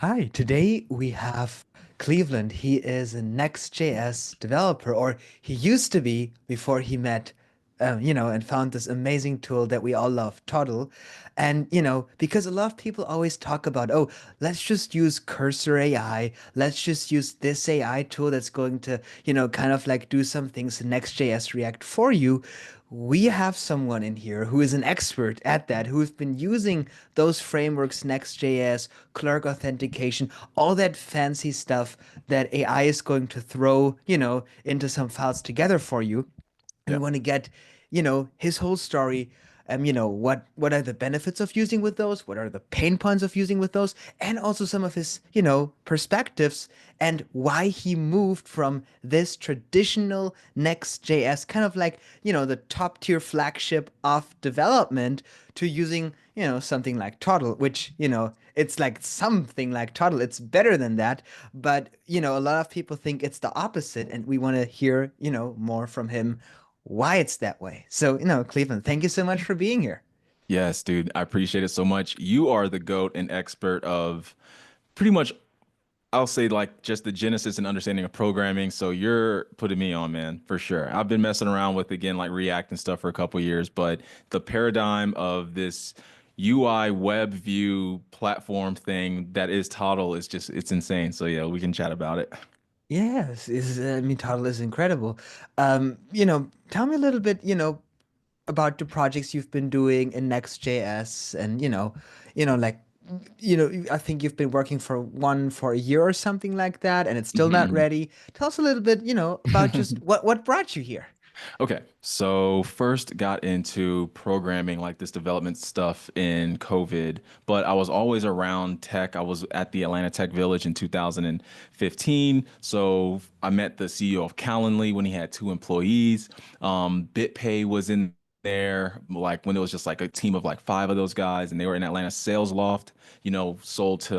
Hi, today we have Cleveland. He is a Next.js developer, or he used to be before he met, and found this amazing tool that we all love, Toddle. And, because a lot of people always talk about, oh, let's just use Cursor AI. Let's just use this AI tool that's going to, kind of like do some things in Next.js React for you. We have someone in here who is an expert at that, who's been using those frameworks, Next.js, clerk authentication, all that fancy stuff that AI is going to throw, into some files together for you. And Yeah. we want to get, his whole story. What are the benefits of using with those? What are the pain points of using with those? And also some of his, perspectives and why he moved from this traditional Next.js, kind of like, the top tier flagship of development, to using, something like Toddle, which, it's like something like Toddle. It's better than that. But, a lot of people think it's the opposite. And we want to hear, more from him why it's that way. So, Cleveland, thank you so much for being here. Yes, dude. I appreciate it so much. You are the GOAT and expert of pretty much, I'll say, like just the genesis and understanding of programming. So you're putting me on, man, for sure. I've been messing around with again like React and stuff for a couple years, but the paradigm of this UI web view platform thing that is Toddle is just it's insane. So yeah, we can chat about it. Yes, I mean, Toddle is incredible. Tell me a little bit, about the projects you've been doing in Next.js and, like, I think you've been working for one for a year or something like that, and it's still not ready. Tell us a little bit, about just what brought you here. Okay, so first got into programming, like this development stuff in COVID, but I was always around tech. I was at the Atlanta Tech Village in 2015. So I met the CEO of Calendly when he had two employees. BitPay was in there, like when it was just like a team of like five of those guys, and they were in Atlanta. Sales Loft, sold to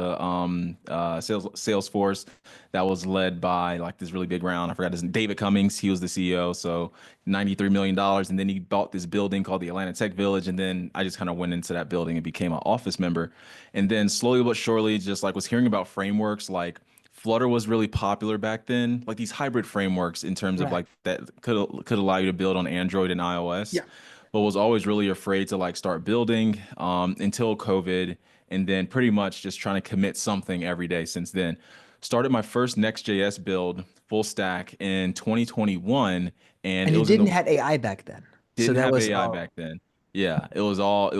Salesforce. That was led by like this really big round. I forgot his name, David Cummings. He was the CEO. So $93 million. And then he bought this building called the Atlanta Tech Village. And then I just kind of went into that building and became an office member. And then slowly but surely, just like was hearing about frameworks like Flutter was really popular back then, like these hybrid frameworks in terms of Right. like that could allow you to build on Android and iOS, Yeah. but was always really afraid to like start building until COVID, and then pretty much just trying to commit something every day since then. Started my first Next.js build full stack in 2021, and And it you was in didn't the had AI back then. So didn't that have was AI all back then. Yeah, it was all,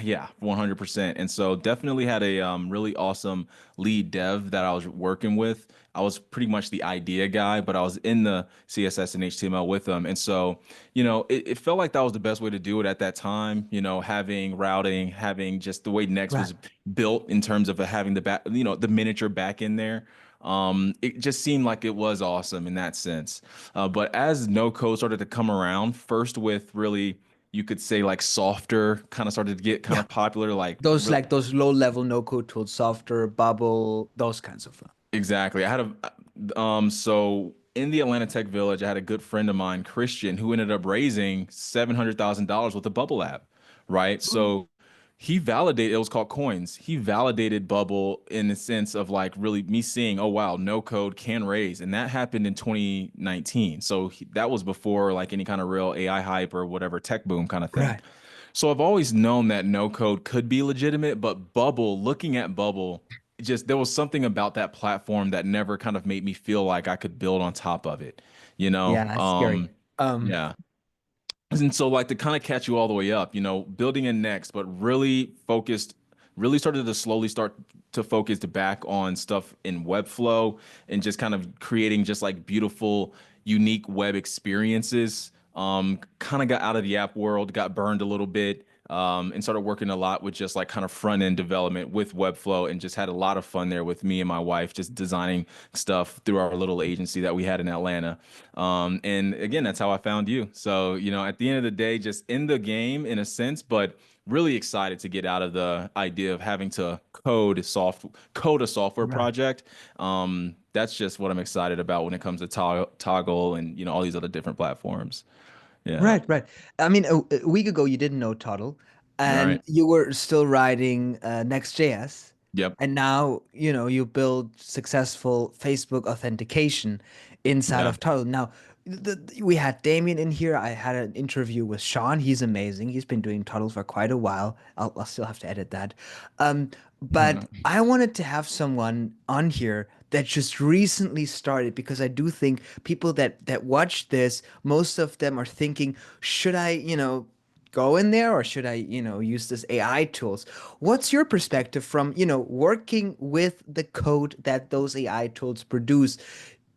yeah, 100%. And so definitely had a really awesome lead dev that I was working with. I was pretty much the idea guy, but I was in the CSS and HTML with them. And so, it felt like that was the best way to do it at that time, having routing, having just the way Next right. was built in terms of having the back, the miniature back in there. It just seemed like it was awesome in that sense. But as no code started to come around, first with really, you could say like softer kind of started to get kind Yeah. of popular, like Those like those low level no code tools, Softer, Bubble, those kinds of. exactly. I had so in the Atlanta Tech Village, I had a good friend of mine, Christian, who ended up raising $700,000 with a Bubble app, right? So he validated, it was called Coins. He validated Bubble in the sense of like really me seeing, oh wow, no code can raise. And that happened in 2019. So that was before like any kind of real AI hype or whatever tech boom kind of thing. Right. So I've always known that no code could be legitimate, but Bubble, looking at Bubble, just there was something about that platform that never kind of made me feel like I could build on top of it, you know? Yeah, that's scary. Yeah. And so like to kind of catch you all the way up, building in next, but really focused, really started to slowly start to focus back on stuff in Webflow and just kind of creating just like beautiful, unique web experiences. Kind of got out of the app world, got burned a little bit, and started working a lot with just like kind of front end development with Webflow and just had a lot of fun there with me and my wife, just designing stuff through our little agency that we had in Atlanta. And again, that's how I found you. So, at the end of the day, just in the game in a sense, but really excited to get out of the idea of having to code a software Right. project. That's just what I'm excited about when it comes to Toggle and all these other different platforms. Yeah. Right, right. I mean, a week ago you didn't know Toddle, All and right. you were still writing Next.js. Yep. And now, you build successful Facebook authentication inside Yeah. of Toddle. Now, we had Damien in here. I had an interview with Sean. He's amazing. He's been doing Toddle for quite a while. I'll still have to edit that. But I wanted to have someone on here that just recently started, because I do think people that watch this, most of them are thinking, should I, go in there, or should I, use this AI tools? What's your perspective from, working with the code that those AI tools produce?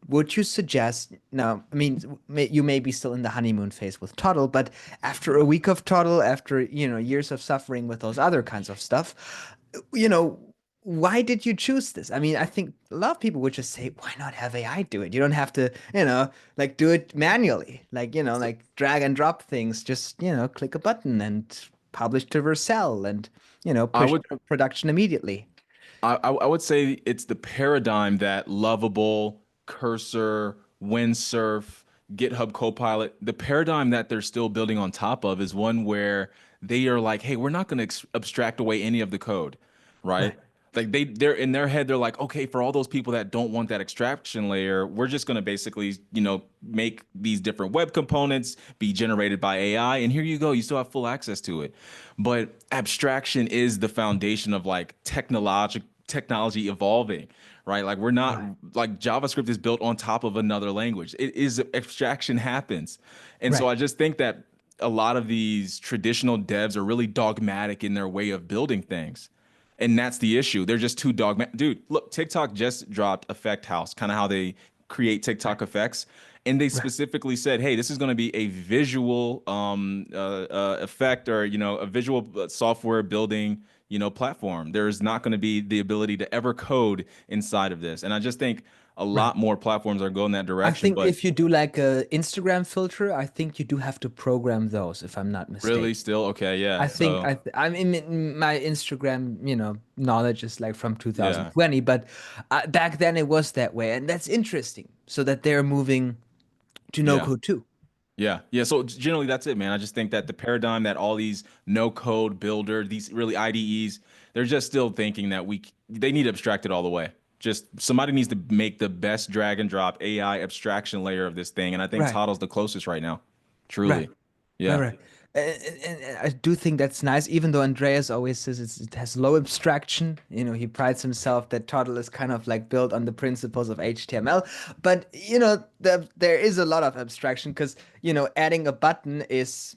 Would you suggest, now, I mean, you may be still in the honeymoon phase with Toddle, but after a week of Toddle, after, years of suffering with those other kinds of stuff, you know, why did you choose this? I mean, I think a lot of people would just say, why not have AI do it? You don't have to, like do it manually, like, So like drag and drop things, just, click a button and publish to Vercel and, I push would to production immediately. I would say it's the paradigm that Lovable, Cursor, Windsurf, GitHub Copilot, the paradigm that they're still building on top of is one where they are like, hey, we're not going to abstract away any of the code, right? Right. Like they're in their head, they're like, okay, for all those people that don't want that extraction layer, we're just going to basically, make these different web components be generated by AI, and here you go, you still have full access to it. But abstraction is the foundation of like technology evolving, right? Like we're not Right. like JavaScript is built on top of another language. It is abstraction happens. And so Right. I just think that a lot of these traditional devs are really dogmatic in their way of building things. And that's the issue. They're just too dogmatic. Dude, look, TikTok just dropped Effect House, kind of how they create Right. TikTok effects. And they Right. specifically said, hey, this is going to be a visual effect, or, a visual software building, platform. There's not going to be the ability to ever code inside of this. And I just think a Right. lot more platforms are going that I direction. think But if you do like a Instagram filter, I think you do have to program those, if I'm not really, mistaken. still, okay, yeah. I think So, I mean my Instagram, knowledge is like from yeah. 2020, but back then it was that way, and that's interesting. So that they're moving to no Yeah. code too. Yeah, yeah. So generally, that's it, man. I just think that the paradigm that all these no code builder, these really IDEs, they're just still thinking that they need to abstract it all the way. Just somebody needs to make the best drag and drop AI abstraction layer of this thing, and I think Right. Toddle's the closest right now. Right. Truly, Right, yeah, right. And I do think that's nice, even though Andreas always says it has low abstraction. He prides himself that Toddle is kind of like built on the principles of HTML. But, there is a lot of abstraction because, adding a button is,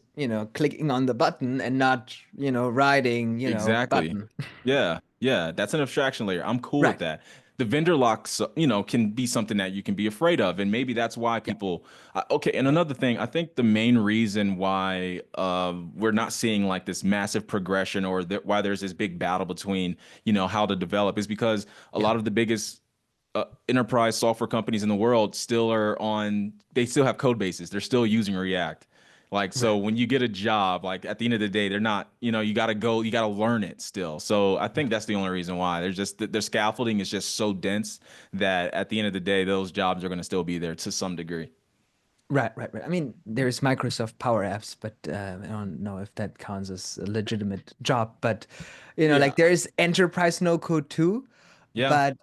clicking on the button and not, writing, exactly. button. Yeah, yeah. That's an abstraction layer. I'm cool with Right. that. The vendor locks, can be something that you can be afraid of, and maybe that's why Yeah. people. Okay, and another thing, I think the main reason why we're not seeing like this massive progression, or why there's this big battle between, how to develop, is because a Yeah. lot of the biggest enterprise software companies in the world they still have code bases. They're still using React. Like, so Right. when you get a job, like at the end of the day, they're not, you got to learn it still. So I think that's the only reason why. Their scaffolding is just so dense that at the end of the day, those jobs are going to still be there to some degree. Right, right, right. I mean, there's Microsoft Power Apps, but I don't know if that counts as a legitimate job. But Yeah. like there is enterprise no code too. Yeah. But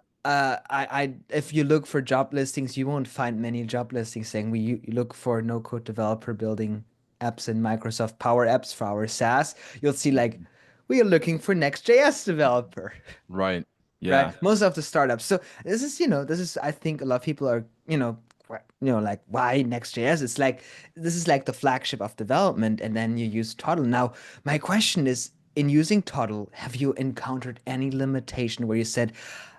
if you look for job listings, you won't find many job listings saying you look for no code developer building apps in Microsoft Power Apps for our SaaS. You'll see like we are looking for Next.js developer. Right. Right? Yeah. Most of the startups. So this is I think a lot of people are, like why Next.js? It's like this is like the flagship of development, and then you use Toddle. Now, my question is, in using Toddle, have you encountered any limitation where you said,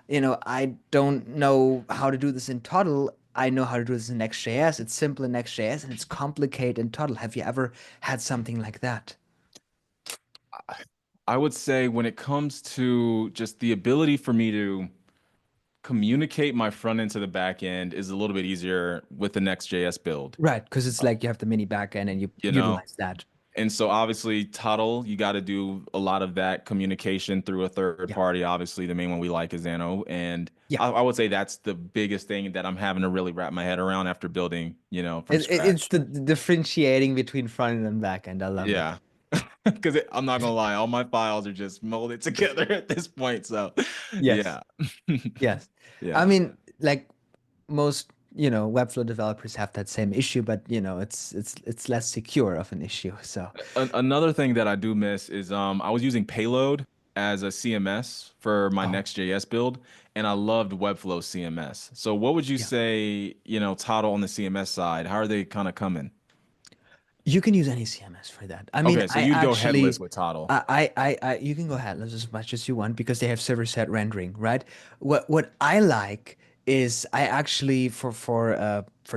I don't know how to do this in Toddle. I know how to do this in Next.js. It's simple in Next.js and it's complicated in Toddle. Have you ever had something like that? I would say when it comes to just the ability for me to communicate my front end to the back end is a little bit easier with the Next.js build. Right, because it's like you have the mini backend and you You know, utilize that. And so obviously Toddle, you got to do a lot of that communication through a third Yeah. party. Obviously, the main one we like is Zano, and Yeah. I would say that's the biggest thing that I'm having to really wrap my head around after building, from It's scratch. the differentiating between front end and back end. I love it. Yeah. because I'm not gonna lie, all my files are just molded together at this point. So, Yes. yeah, Yes. I yeah. mean, like most, Webflow developers have that same issue, but it's less secure of an issue. So, Another thing that I do miss is I was using Payload as a CMS for my oh, Next.js build, and I loved Webflow CMS. So, what would you yeah. say, Toddle on the CMS side? How are they kind of coming? You can use any CMS for that. I mean, Okay, so I you'd go actually, headless with Toddle. you can go headless as much as you want because they have server-side rendering, right? What I like is I actually for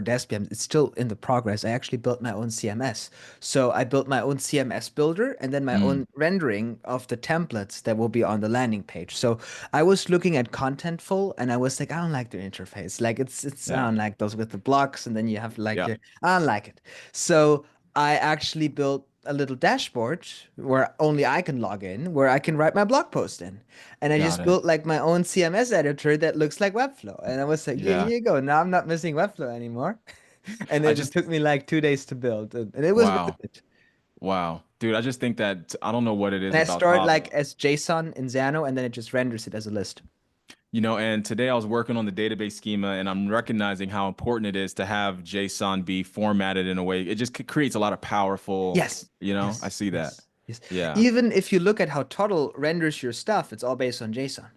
Despium, it's still in the progress. I actually built my own CMS. So I built my own CMS builder and then my Mm, own rendering of the templates that will be on the landing page. So I was looking at Contentful and I was like, I don't like their interface. Like it's I yeah, don't like those with the blocks and then you have like yeah, your I don't like it. So I actually built a little dashboard where only I can log in, where I can write my blog post in. And I got just it. built like my own CMS editor that looks like Webflow. And I was like, yeah, Yeah, here you go. Now I'm not missing Webflow anymore. And I it just took me like 2 days to build, and it was worth wow, it. wow, dude. I just think that I don't know what it is And I about stored like Toddle. as JSON in Xano, and then it just renders it as a list. And today I was working on the database schema and I'm recognizing how important it is to have JSON be formatted in a way. It just creates a lot of powerful, Yes, I yes, see that. yes, yes. Yeah. Even if you look at how Toddle renders your stuff, it's all based on JSON.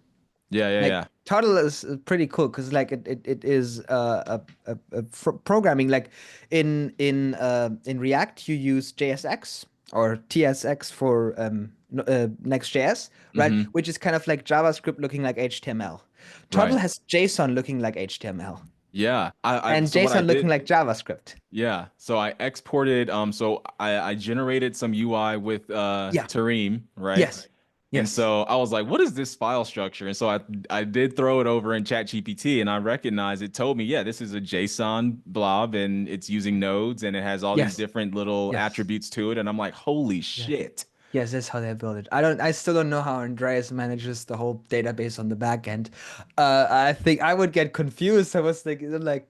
Yeah, yeah, Like yeah. Toddle is pretty cool because like it is programming like in React you use JSX or TSX for Next.js, right? Hmm. Which is kind of like JavaScript looking like HTML. Toddle Right. has JSON looking like HTML Yeah. and So what I JSON looking did, like JavaScript. yeah. So I exported, so I generated some UI with Yeah. Tareem, right? Yes. And Yes. so I was like, what is this file structure? And so I did throw it over in ChatGPT and I recognized it told me, yeah, this is a JSON blob and it's using nodes and it has all these Yes. different little Yes. attributes to it. And I'm like, holy Yes. shit. Yes, that's how they build it. I still don't know how Andreas manages the whole database on the back end. I think I would get confused. I was thinking, like,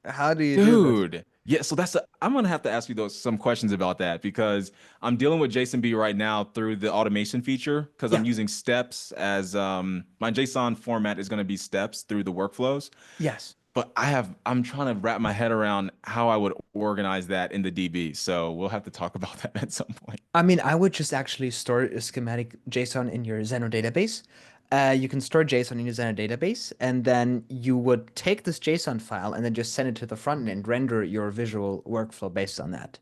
how do you do this? Dude. Yeah, so I'm gonna have to ask you those some questions about that because I'm dealing with JSONB right now through the automation feature because I'm Yeah. using steps as my JSON format is gonna be steps through the workflows. Yes. But I'm trying to wrap my head around how I would organize that in the DB. So we'll have to talk about that at some point. I mean, I would just actually store a schematic JSON in your Xeno database. You can store JSON in your Xeno database, and then you would take this JSON file and then just send it to the front end, render your visual workflow based on that.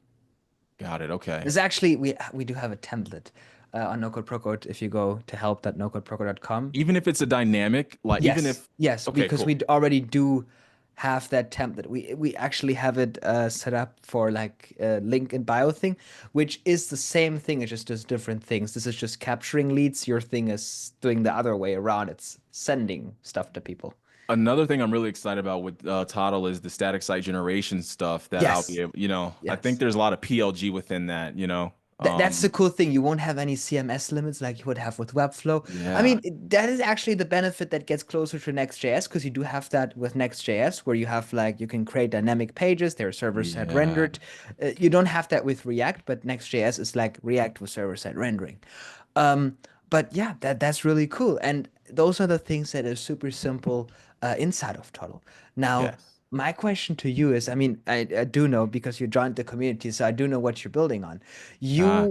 Got it. Okay. There's actually we do have a template on NoCode ProCode if you go to help.nocodeproco.com. Even if it's a dynamic, like even Yes, if yes, okay, because cool. we already do have that template. We actually have it set up for like a link and bio thing, which is the same thing. It just does different things. This is just capturing leads. Your thing is doing the other way around. It's sending stuff to people. Another thing I'm really excited about with Toddle is the static site generation stuff that I'll be Yes, able, I think yes. there's a lot of PLG within that. That's the cool thing. You won't have any CMS limits like you would have with Webflow. I Yeah. mean, that is actually the benefit that gets closer to Next.js because you do have that with Next.js where you have like you can create dynamic pages, they're server-side Yeah. rendered. You don't have that with React, but Next.js is like React with server-side rendering. Um, but yeah, that's really cool. And those are the things that are super simple inside of Toddle. Now, Yes. my question to you is, I mean, I do know because you joined the community, so I do know what you're building on. Ah,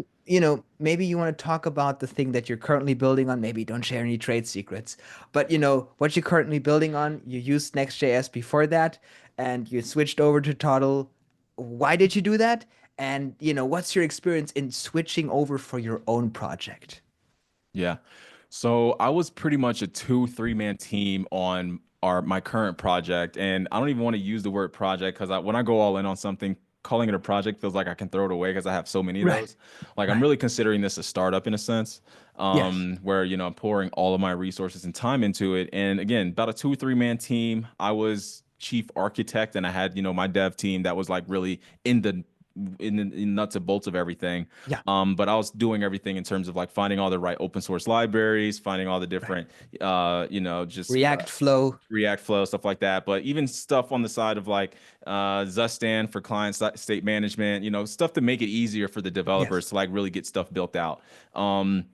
Maybe you want to talk about the thing that you're currently building on. Maybe don't share any trade secrets, but what you're currently building on, you used Next.js before that, and you switched over to Toddle. Why did you do that? And what's your experience in switching over for your own project? yeah. So I was pretty much a 2, 3 man team on my current project, and I don't even want to use the word project because when I go all in on something, calling it a project feels like I can throw it away because I have so many of Right, those. Like I'm right. really considering this a startup in a sense, Yes. where I'm pouring all of my resources and time into it. And again, about a 2, 3 man team. I was chief architect, and I had my dev team that was like really in the in nuts and bolts of everything. Yeah. But I was doing everything in terms of like finding all the right open source libraries, finding all the Right. different, just React Flow. React Flow, stuff like that. But even stuff on the side of like Zustan for state management, stuff to make it easier for the Yes. developers to like really get stuff built out. Um,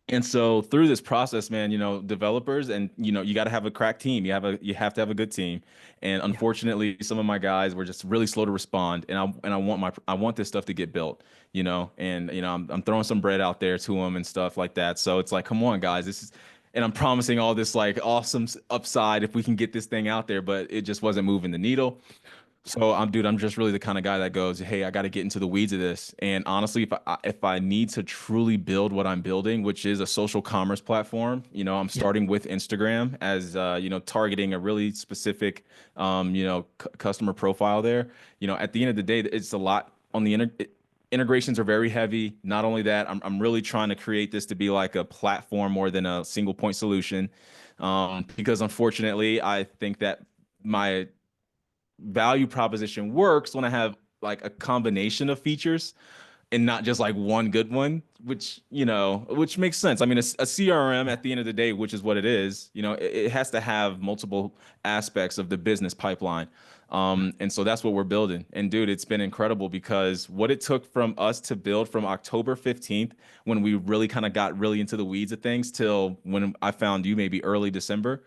and so through this process, man, developers and you got to have a crack team. You have to have a good team. And Yeah. unfortunately, some of my guys were just really slow to respond. And I want this stuff to get built, and I'm throwing some bread out there to them and stuff like that. So it's like, come on, guys, this is, and I'm promising all this like awesome upside if we can get this thing out there, but it just wasn't moving the needle. So I'm just really the kind of guy that goes, hey, I got to get into the weeds of this. And honestly, if I need to truly build what I'm building, which is a social commerce platform, I'm Yeah. starting with Instagram as targeting a really specific customer profile there. At the end of the day, it's a lot on the integrations are very heavy. Not only that, I'm really trying to create this to be like a platform more than a single point solution. Because unfortunately, I think that my value proposition works when I have like a combination of features and not just like one good one, which makes sense. I mean, a CRM Yeah. at the end of the day, which is what it is, it has to have multiple aspects of the business pipeline. Yeah. And so that's what we're building. And dude, it's been incredible because what it took from us to build from October 15th, when we really kind of got really into the weeds of things, till when I found you maybe early December,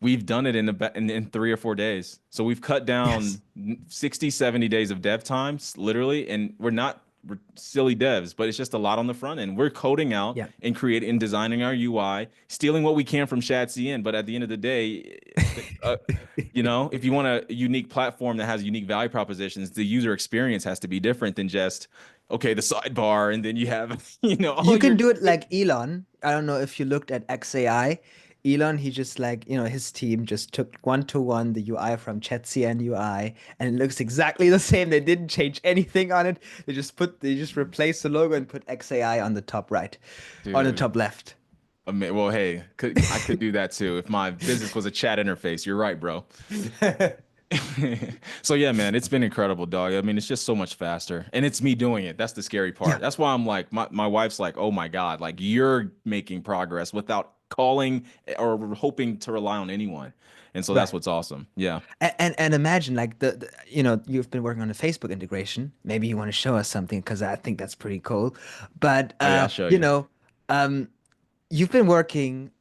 we've done it in 3 or 4 days. So we've cut Yes. down 60, 70 days of dev times, literally. And we're silly devs, but it's just a lot on the front end. We're coding out Yeah. and creating and designing our UI, stealing what we can from ShadCN. But at the end of the day, uh, if you want a unique platform that has unique value propositions, the user experience has to be different than just, okay, the sidebar, and then you have, all You can your do it like Elon. I don't know if you looked at XAI. Elon, he just like, his team just took one to one the UI from ChatCN UI and it looks exactly the same. They didn't change anything on it. They just replaced the logo and put XAI on the top right, on the dude. top left. I mean, well, hey, I could do that too if my business was a chat interface. You're right, bro. So yeah, man, it's been incredible, dog. I mean, it's just so much faster, and it's me doing it. That's the scary Yeah, part. That's why I'm like, my wife's like, oh my God, like you're making progress without calling or hoping to rely on anyone, and so that's right. what's awesome. Yeah. And imagine like you've been working on the Facebook integration. Maybe you want to show us something because I think that's pretty cool. But Oh yeah, I'll show you. um, you've been working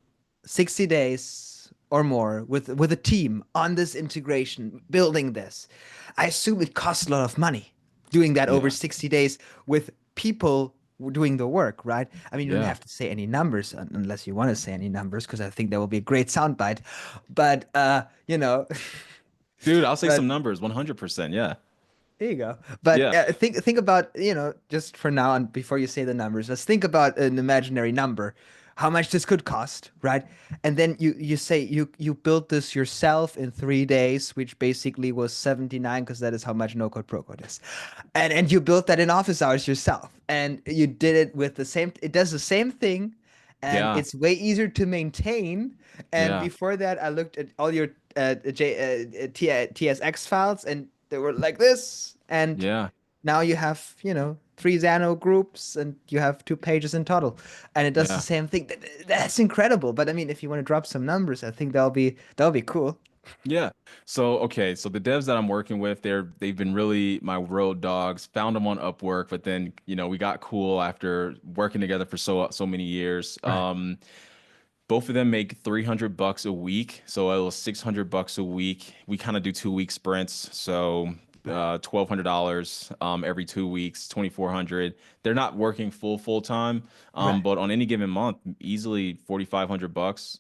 60 days or more with a team on this integration, building this. I assume it costs a lot of money doing that over Yeah. 60 days with people doing the work, right? I mean, you don't Yeah. have to say any numbers unless you want to say any numbers, because I think that will be a great soundbite. But Dude, I'll say but some numbers. 100%. Yeah. there you go. But Yeah. think about, just for now and before you say the numbers, let's think about an imaginary number, how much this could cost, right? And then you say you built this yourself in 3 days, which basically was 79 because that is how much no code pro code is. And you built that in office hours yourself. And you did it with it does the same thing, and Yeah. it's way easier to maintain. And Yeah. before that, I looked at all your TSX files, and they were like this. And Yeah. now you have, three Xano groups, and you have 2 pages in Toddle, and it does the Yeah. same thing. That's incredible. But I mean, if you want to drop some numbers, I think that'll be cool. Yeah. So okay, so the devs that I'm working with, they've been really my road dogs. Found them on Upwork, but then we got cool after working together for so many years. Right. Both of them make $300 a week, so it was $600 a week. We kind of do 2 week sprints, so Right. $1,200 every 2 weeks, 2,400. They're not working full time, Right. but on any given month, easily $4,500,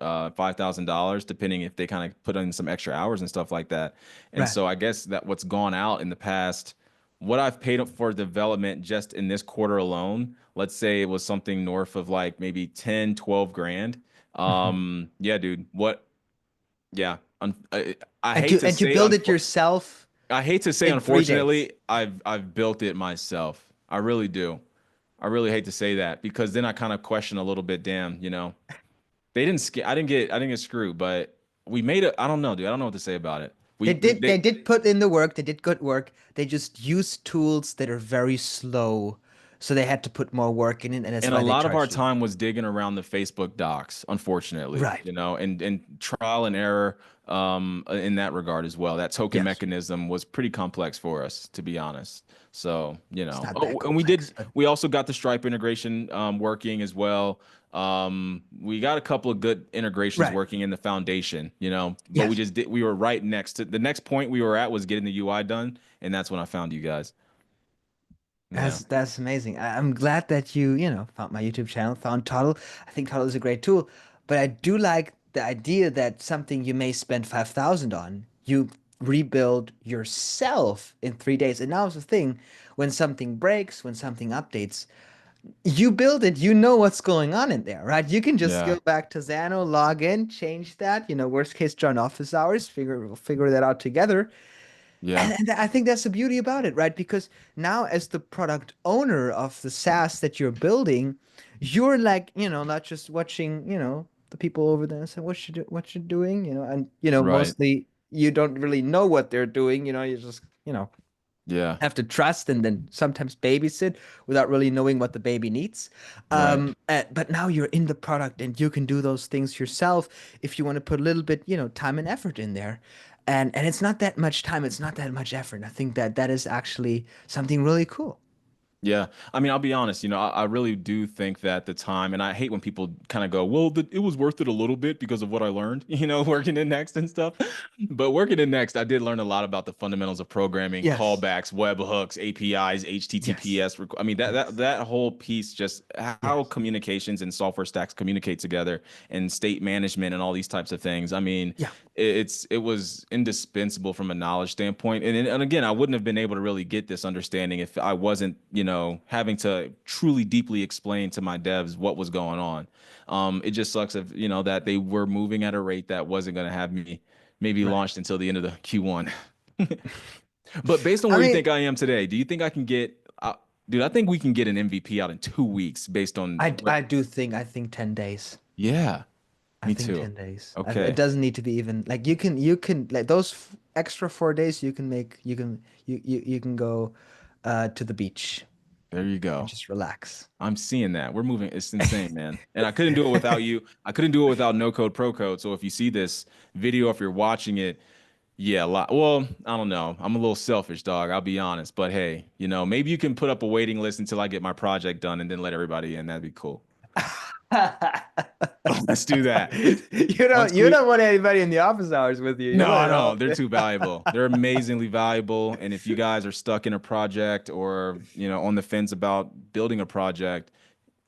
$5,000, depending if they kind of put in some extra hours and stuff like that. And Right. so I guess that what's gone out in the past, what I've paid up for development just in this quarter alone, let's say it was something north of like maybe 10, 12 grand. Mhm. Yeah, dude, yeah, I And hate you to and you say, build it yourself I hate to say, in 3 days. unfortunately, I've built it myself. I really do. I really hate to say that because then I kind of question a little bit, damn, they didn't, I didn't get screwed, but we made it. I don't know, dude. I don't know what to say about it. They We did they they did put in the work, they did good work. They just used tools that are very slow. So they had to put more work in it, and that's And a why they lot of our charged you. time was digging around the Facebook docs, unfortunately, Right. and trial and error in that regard as well. That token Yes. mechanism was pretty complex for us, to be honest. So, It's not that oh, and we did, complex, but we also got the Stripe integration working as well. We got a couple of good integrations right. working in the foundation, but Yes. we were right next to the next point we were at was getting the UI done, and that's when I found you guys. Yeah. That's amazing. I'm glad that you found my YouTube channel, found Toddle. I think Toddle is a great tool, but I do like the idea that something you may spend 5,000 on, you rebuild yourself in 3 days. And now it's the thing, when something breaks, when something updates, you build it, you know what's going on in there, right? You can just Yeah. go back to Xano, log in, change that, worst case during office hours, figure that out together. Yeah. And I think that's the beauty about it, right? Because now, as the product owner of the SaaS that you're building, you're like, not just watching, the people over there and say, what you doing, and Right. mostly you don't really know what they're doing, you just, Yeah. have to trust and then sometimes babysit without really knowing what the baby needs. Right. But now you're in the product and you can do those things yourself if you want to put a little bit, time and effort in there. And it's not that much time, it's not that much effort. I think that that is actually something really cool. Yeah. I mean, I'll be honest, I really do think that the time, and I hate when people kind of go, well, it was worth it a little bit because of what I learned, working in Next and stuff. But working in Next, I did learn a lot about the fundamentals of programming, Yes. callbacks, webhooks, APIs, Yes. HTTPS. I mean, that whole piece, just how Yes. communications and software stacks communicate together and state management and all these types of things. I mean, Yeah. it was indispensable from a knowledge standpoint. And again, I wouldn't have been able to really get this understanding if I wasn't, having to truly deeply explain to my devs what was going on. It just sucks if, that they were moving at a rate that wasn't going to have me maybe Right. launched until the end of the Q1. But based on I where you mean, think I am today, do you think I can dude, I think we can get an MVP out in 2 weeks based on what, I think 10 days. yeah, I me think too. 10 days. It Okay, doesn't need to be even like you can like those extra 4 days you can make you can go to the beach there you and go. just relax. I'm seeing that. We're moving. It's insane, man. And I couldn't do it without you. I couldn't do it without no code pro code. So if you see this video, if you're watching it, yeah, a lot. Well, I don't know. I'm a little selfish, dog. I'll be honest. But hey, maybe you can put up a waiting list until I get my project done and then let everybody in. That'd be cool. Let's do that. You Once don't you we don't want anybody in the office hours with you. You want No, it no, all. they're too valuable. They're amazingly valuable. And if you guys are stuck in a project or, on the fence about building a project,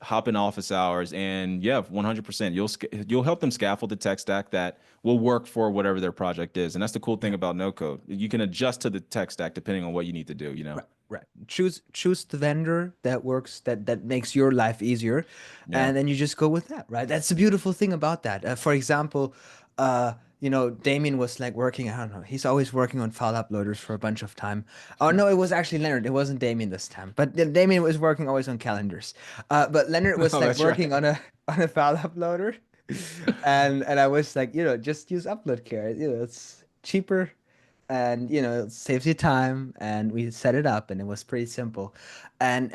hop in office hours and yeah, 100%. You'll help them scaffold the tech stack that will work for whatever their project is. And that's the cool thing Yeah. about no code. You can adjust to the tech stack depending on what you need to do. Right, right. Choose the vendor that works that makes your life easier, Yeah. and then you just go with that, right? That's the beautiful thing about that. For example, Damien was like working. I don't know. He's always working on file uploaders for a bunch of time. Oh no, it was actually Leonard. It wasn't Damien this time, but Damien was working always on calendars. But Leonard was Oh, like that's working right. on a file uploader, and I was like, just use upload care. It's cheaper and it saves you time, and we set it up and it was pretty simple. And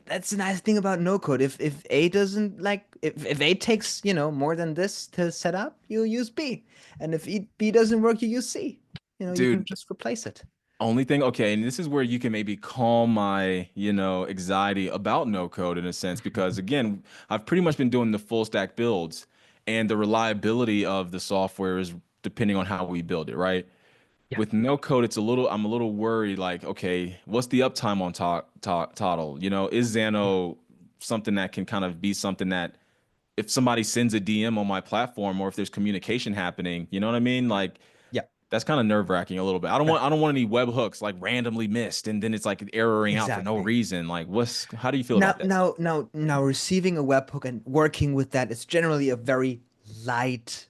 that's the nice thing about no code. If A doesn't like, if A takes more than this to set up, you use B, and if B doesn't work, you use C. You can Dude, just replace it. only thing, okay, and this is where you can maybe calm my, anxiety about no code in a sense, because again, I've pretty much been doing the full stack builds, and the reliability of the software is depending on how we build it, right? Yeah. With no code, I'm a little worried, like, okay, what's the uptime on Toddle? Is Yeah. Xano something that can kind of be something that if somebody sends a DM on my platform or if there's communication happening, you know what I mean? Like, Yeah. that's kind of nerve-wracking a little bit. Right. I don't want any webhooks like randomly missed and then it's like erroring out for no Exactly. reason. Like how do you feel Now, about that? now, now, now, receiving a webhook and working with that is generally a very light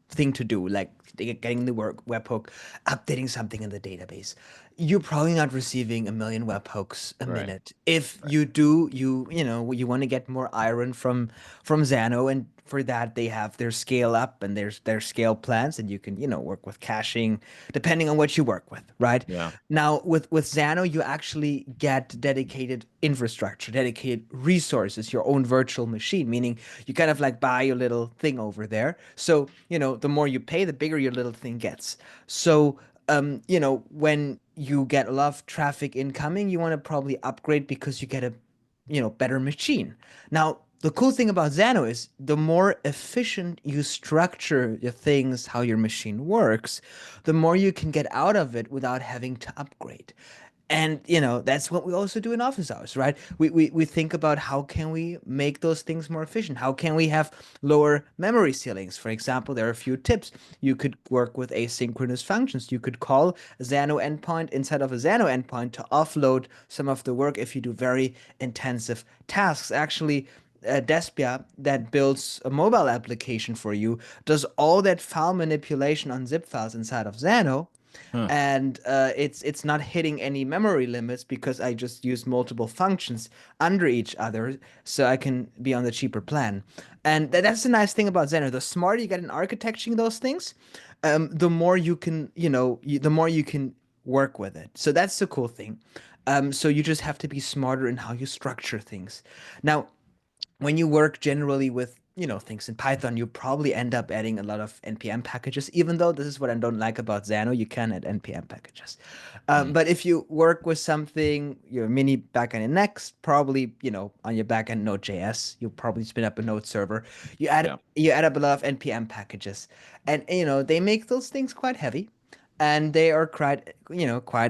thing to do, like getting the webhook, updating something in the database. You're probably not receiving a million webhooks a Right. minute. If Right. you do, you want to get more iron from Xano, and for that they have their scale up and their scale plans, and you can, work with caching depending on what you work with, right? Yeah. Now with Xano, you actually get dedicated infrastructure, dedicated resources, your own virtual machine, meaning you kind of like buy your little thing over there. So, the more you pay, the bigger your little thing gets. So, when you get a lot of traffic incoming, you want to probably upgrade because you get a, better machine. Now, the cool thing about Xano is the more efficient you structure your things, how your machine works, the more you can get out of it without having to upgrade. And that's what we also do in office hours, right? We think about how can we make those things more efficient? How can we have lower memory ceilings? For example, there are a few tips. You could work with asynchronous functions. You could call a Xano endpoint inside of a Xano endpoint to offload some of the work if you do very intensive tasks. Actually, Despia, that builds a mobile application for you, does all that file manipulation on zip files inside of Xano, Huh. and it's not hitting any memory limits because I just use multiple functions under each other, so I can be on the cheaper plan. And that's the nice thing about Xeno. The smarter you get in architecting those things, the more you can, the more you can work with it. So that's the cool thing. So you just have to be smarter in how you structure things. Now, when you work generally with things in Python, you probably end up adding a lot of npm packages. Even though this is what I don't like about Xano, you can add npm packages. Mm. But if you work with something, your mini backend in Next, probably on your backend Node.js, you probably spin up a Node server. Yeah. You add up a lot of npm packages, and they make those things quite heavy, and they are quite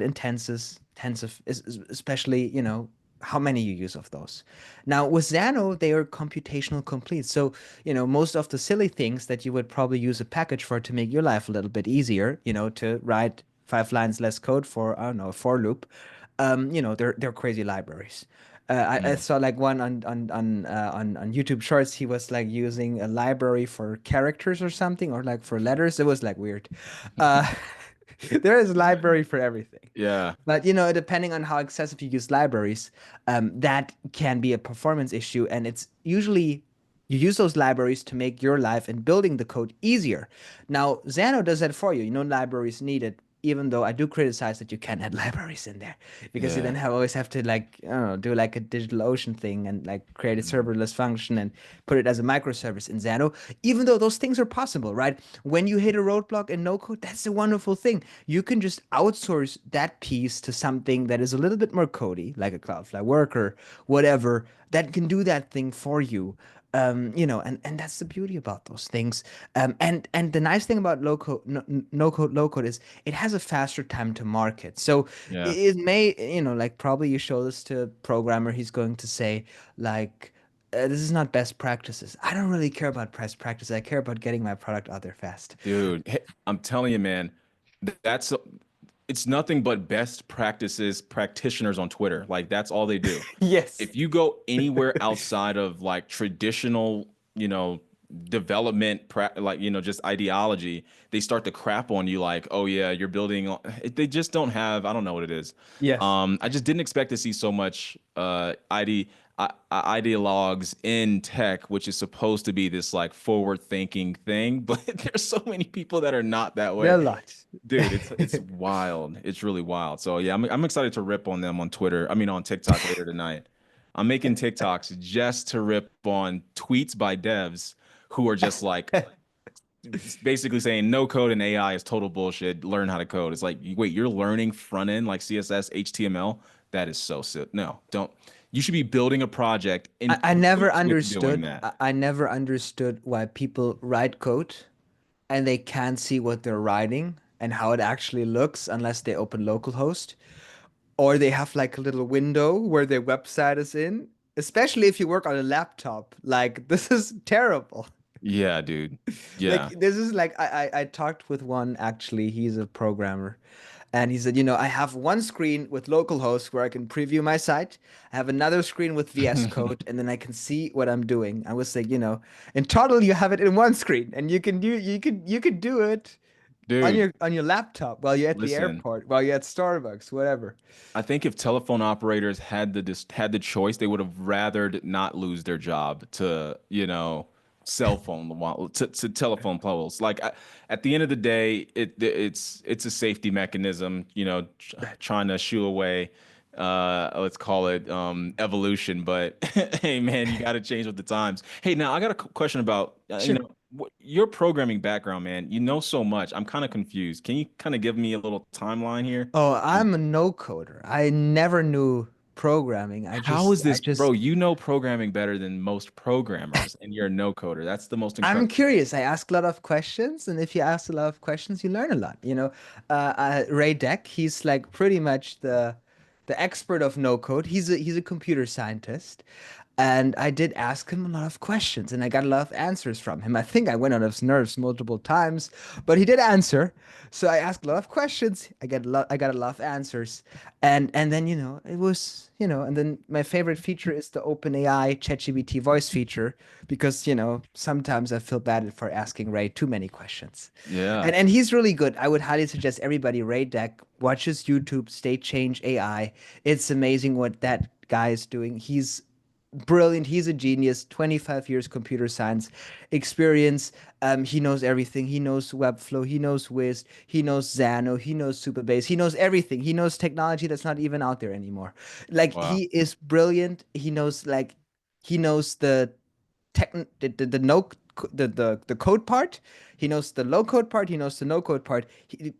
intensive, especially how many you use of those. Now with Xano, they are computational complete. So, most of the silly things that you would probably use a package for to make your life a little bit easier, to write 5 lines less code for, I don't know, a for loop, they're crazy libraries. I Mm. saw like one on YouTube Shorts. He was like using a library for characters or something, or like for letters. It was like weird. Uh, there is a library for everything. Yeah. But depending on how excessive you use libraries, that can be a performance issue, and it's usually you use those libraries to make your life and building the code easier. Now, Xano does that for you. No libraries needed, even though I do criticize that you can add libraries in there because you Yeah. then always have to like I don't know, do like a DigitalOcean thing and like create a Mm. serverless function and put it as a microservice in Xano. Even though those things are possible, right? When you hit a roadblock in no code, that's a wonderful thing. You can just outsource that piece to something that is a little bit more codey, like a Cloudflare worker, whatever, that can do that thing for you. And that's the beauty about those things. And the nice thing about low code, no code, low code is it has a faster time to market. So Yeah. it may, like probably you show this to a programmer, he's going to say like, this is not best practices. I don't really care about best practices. I care about getting my product out there fast. Dude, hey, I'm telling you, man, that's it's nothing but best practices practitioners on Twitter. Like that's all they do. Yes. If you go anywhere outside of like traditional, you know, development, like, just ideology, they start to crap on you like, oh yeah, you're building they just don't have, I don't know what it is. Yes. I just didn't expect to see so much ideologues in tech, which is supposed to be this like forward thinking thing, but there's so many people that are not that There are way. a lot. Dude, it's wild. It's really wild. So yeah, I'm excited to rip on them on Twitter. I mean on TikTok later tonight. I'm making TikToks just to rip on tweets by devs who are just like basically saying no code and AI is total bullshit. Learn how to code. It's like, wait, you're learning front end like CSS, HTML? That is so sick. No, don't. You should be building a project in I never cahoots with doing understood. that. I never understood why people write code and they can't see what they're writing and how it actually looks unless they open localhost, or they have like a little window where their website is in. Especially if you work on a laptop, like this is terrible. Yeah, dude. Like Yeah. this is like I talked with one actually. He's a programmer, and he said, I have one screen with localhost where I can preview my site. I have another screen with VS Code, and then I can see what I'm doing. I was like, in Toddle you have it in one screen, and you could do it on Dude, your laptop while you're at the listen. airport, while you're at Starbucks, whatever. I think if telephone operators had the choice, they would have rathered not lose their job to, cell phone to telephone poles. Like at the end of the day, it's a safety mechanism, Right. trying to shoo away let's call it evolution. But hey man, you got to change with the times. Hey, now I got a question about Sure. your programming background, man. You know so much. I'm kind of confused. Can you kind of give me a little timeline here? Oh, I'm a no coder. I never knew programming. How is I this, bro? just You know programming better than most programmers, and you're a no coder. That's the most I'm incredible. curious. I ask a lot of questions, and if you ask a lot of questions, you learn a lot. Ray Deck, he's like pretty much the expert of no code. He's a computer scientist, and I did ask him a lot of questions, and I got a lot of answers from him. I think I went on his nerves multiple times, but he did answer. So I asked a lot of questions. I got a lot of answers, and then it was and then my favorite feature is the OpenAI ChatGPT voice feature because sometimes I feel bad for asking Ray too many questions, Yeah. and he's really good. I would highly suggest everybody Ray Deck watches YouTube State Change AI. It's amazing what that guy is doing. He's brilliant. He's a genius. 25 years computer science experience. He knows everything. He knows Webflow. He knows Wiz. He knows Xano. He knows Supabase. He knows everything. He knows technology that's not even out there anymore. Like Wow. he is brilliant. He knows the no the code part. He knows the low code part. He knows the no code part.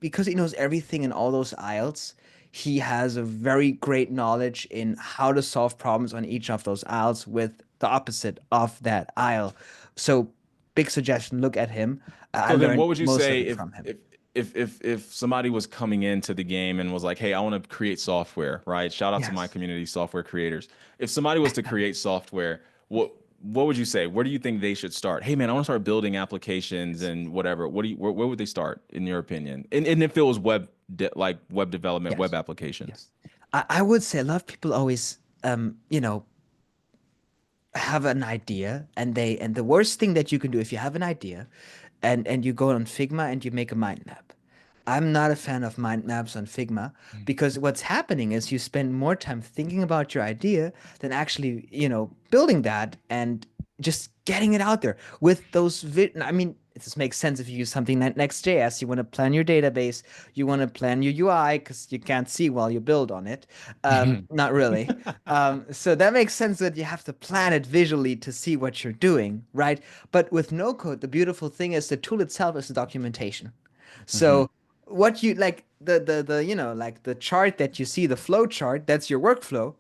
Because he knows everything in all those aisles. He has a very great knowledge in how to solve problems on each of those aisles with the opposite of that aisle. So, big suggestion. Look at him. I So then learned what would you most of say it from him. if somebody was coming into the game and was like, "Hey, I want to create software," right? Shout out to my Yes. community software creators. If somebody was to create software, what would you say? Where do you think they should start? Hey man, I want to start building applications and whatever. Where would they start in your opinion? And if it was like web development, web Yes. applications. Yes. I would say a lot of people always, have an idea and the worst thing that you can do if you have an idea and you go on Figma and you make a mind map. I'm not a fan of mind maps on Figma because what's happening is you spend more time thinking about your idea than actually, building that and just getting it out there with those I mean, this makes sense if you use something like Next.js. You want to plan your database, you want to plan your UI because you can't see while you build on it. Not really. So that makes sense that you have to plan it visually to see what you're doing, right? But with no code, the beautiful thing is the tool itself is the documentation. Hmm. So what you like the like the chart that you see, the flow chart, that's your workflow.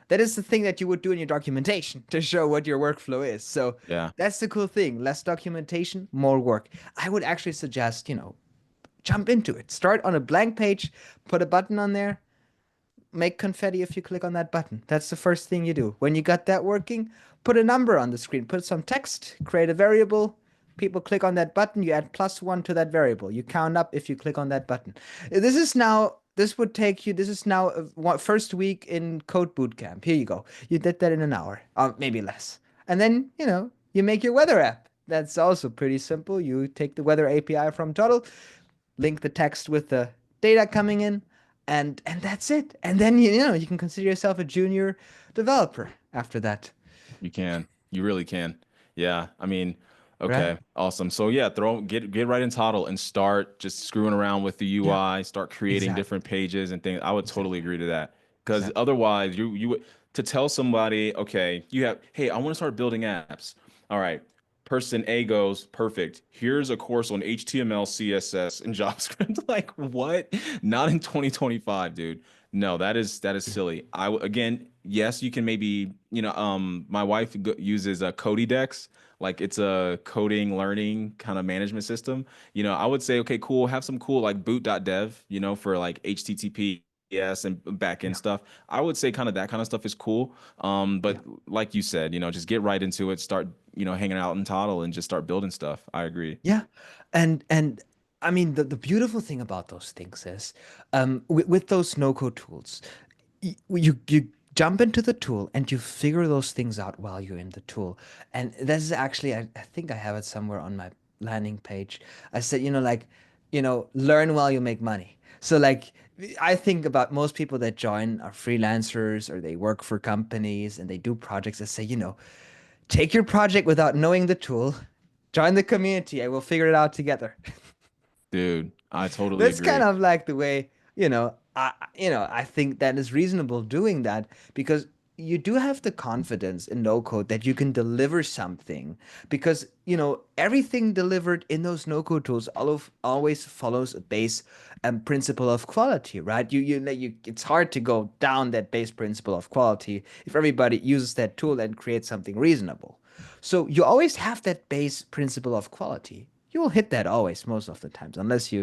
That is the thing that you would do in your documentation to show what your workflow is. So Yeah, that's the cool thing. Less documentation, more work. I would actually suggest, jump into it. Start on a blank page, put a button on there, make confetti if you click on that button. That's the first thing you do. When you got that working, put a number on the screen, put some text, create a variable. People click on that button, you add +1 to that variable. You count up if you click on that button. This would take you, this is now first week in Code Bootcamp. Here you go. You did that in an hour, maybe less. And then, you make your weather app. That's also pretty simple. You take the weather API from Toddle, link the text with the data coming in, and that's it. And then you can consider yourself a junior developer after that, you can. You really can. Yeah. I mean, right? okay, awesome. So yeah, get right in Toddle and start just screwing around with the Yeah, UI, start creating exactly, different pages and things. I would totally exactly, agree to that. Because exactly. otherwise you would to tell somebody, okay, hey, I want to start building apps. All right. Person A goes, perfect. Here's a course on HTML, CSS, and JavaScript. Like, what? Not in 2025, dude. No, that is Yeah, silly. Again, yes, you can maybe, my wife uses a Codidex, like it's a coding learning kind of management system. I would say, okay, cool, have some cool like boot.dev, for like HTTPS and backend yeah. stuff. I would say kind of that kind of stuff is cool. But Yeah. like you said, just get right into it, start, hanging out in Toddle and just start building stuff. I agree. Yeah, and I mean the beautiful thing about those things is, with those no-code tools, you jump into the tool and you figure those things out while you're in the tool. And this is actually I think I have it somewhere on my landing page. I said, like, learn while you make money. So like I think about most people that join are freelancers or they work for companies and they do projects that say, Take your project without knowing the tool, join the community, and we'll figure it out together. Dude, I totally That's kind agree. of like the way, I think that is reasonable doing that because you do have the confidence in no code that you can deliver something because, everything delivered in those no code tools always follows a base principle of quality, right? It's hard to go down that base principle of quality if everybody uses that tool and creates something reasonable. So you always have that base principle of quality. You will hit that always most of the times, unless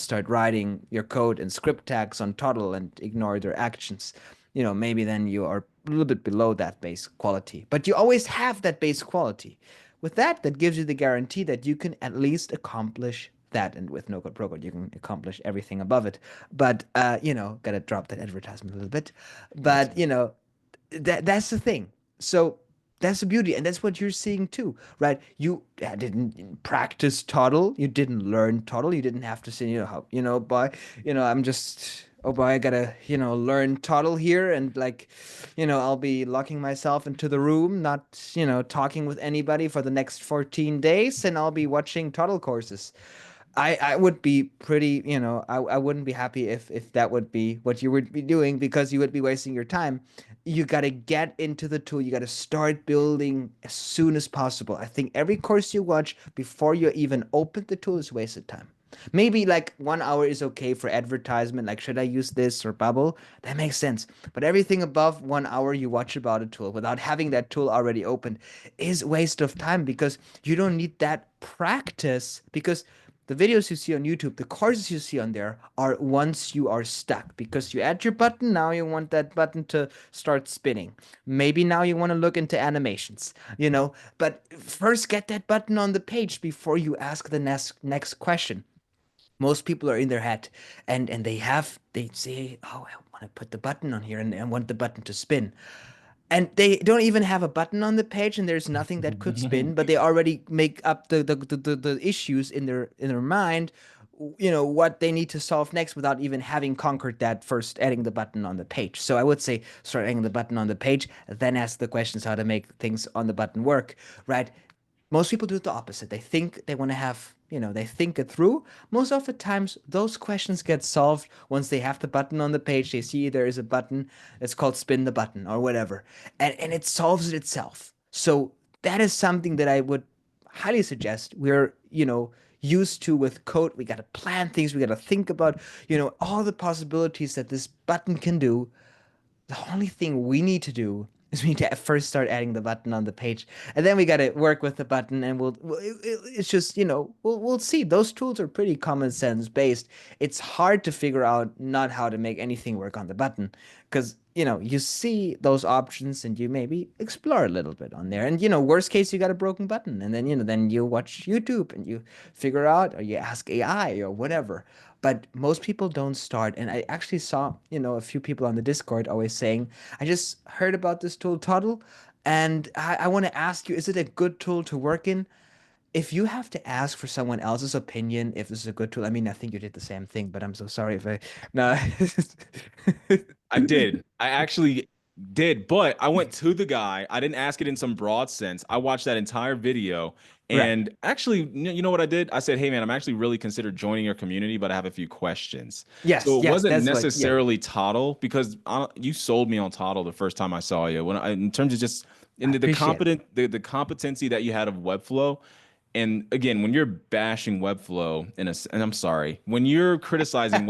start writing your code and script tags on Toddle and ignore their actions. Maybe then you are a little bit below that base quality. But you always have that base quality. With that, that gives you the guarantee that you can at least accomplish that. And with no code pro code, you can accomplish everything above it. But gotta drop that advertisement a little bit. Gotcha. But that's the thing. So that's the beauty, and that's what you're seeing too, right? You didn't practice Toddle, you didn't learn Toddle, you didn't have to say, how, boy, I'm just, oh boy, I gotta, learn Toddle here, and like, I'll be locking myself into the room, not, talking with anybody for the next 14 days, and I'll be watching Toddle courses. I would be pretty, I wouldn't be happy if that would be what you would be doing because you would be wasting your time. You got to get into the tool. You got to start building as soon as possible. I think every course you watch before you even open the tool is wasted time. Maybe like 1 hour is okay for advertisement, like should I use this or bubble? That makes sense. But everything above 1 hour you watch about a tool without having that tool already opened is waste of time because you don't need that practice because the videos you see on YouTube, the courses you see on there are once you are stuck because you add your button. Now you want that button to start spinning. Maybe now you want to look into animations, but first get that button on the page before you ask the next question. Most people are in their head and they say, oh, I want to put the button on here and I want the button to spin, and they don't even have a button on the page and there's nothing that could spin, but they already make up the issues in their mind, what they need to solve next without even having conquered that first adding the button on the page. So I would say start adding the button on the page, then ask the questions how to make things on the button work, right? Most people do the opposite. They think they want to have, they think it through. Most of the times, those questions get solved once they have the button on the page. They see there is a button. It's called spin the button or whatever. And it solves it itself. So that is something that I would highly suggest. We're, used to with code. We got to plan things. We got to think about, all the possibilities that this button can do. The only thing we need to do is we need to first start adding the button on the page, and then we got to work with the button, and it's just we'll see. Those tools are pretty common sense based. It's hard to figure out not how to make anything work on the button because you see those options and you maybe explore a little bit on there, and worst case you got a broken button, and then you watch YouTube and you figure out, or you ask AI or whatever. But most people don't start. And I actually saw, a few people on the Discord always saying, I just heard about this tool, Toddle, and I want to ask you, is it a good tool to work in? If you have to ask for someone else's opinion if this is a good tool, I mean, I think you did the same thing, but I'm so sorry if I, no. I did. I actually did, but I went to the guy. I didn't ask it in some broad sense. I watched that entire video Right. and actually, you know what I did? I said, "Hey man, I'm actually really considered joining your community, but I have a few questions." So Yes, it yes, wasn't that's what, yeah. necessarily Toddle because you sold me on Toddle the first time I saw you. In terms of just in I appreciate it. the competency that you had of Webflow. And again, when you're bashing Webflow and I'm sorry, when you're I was criticizing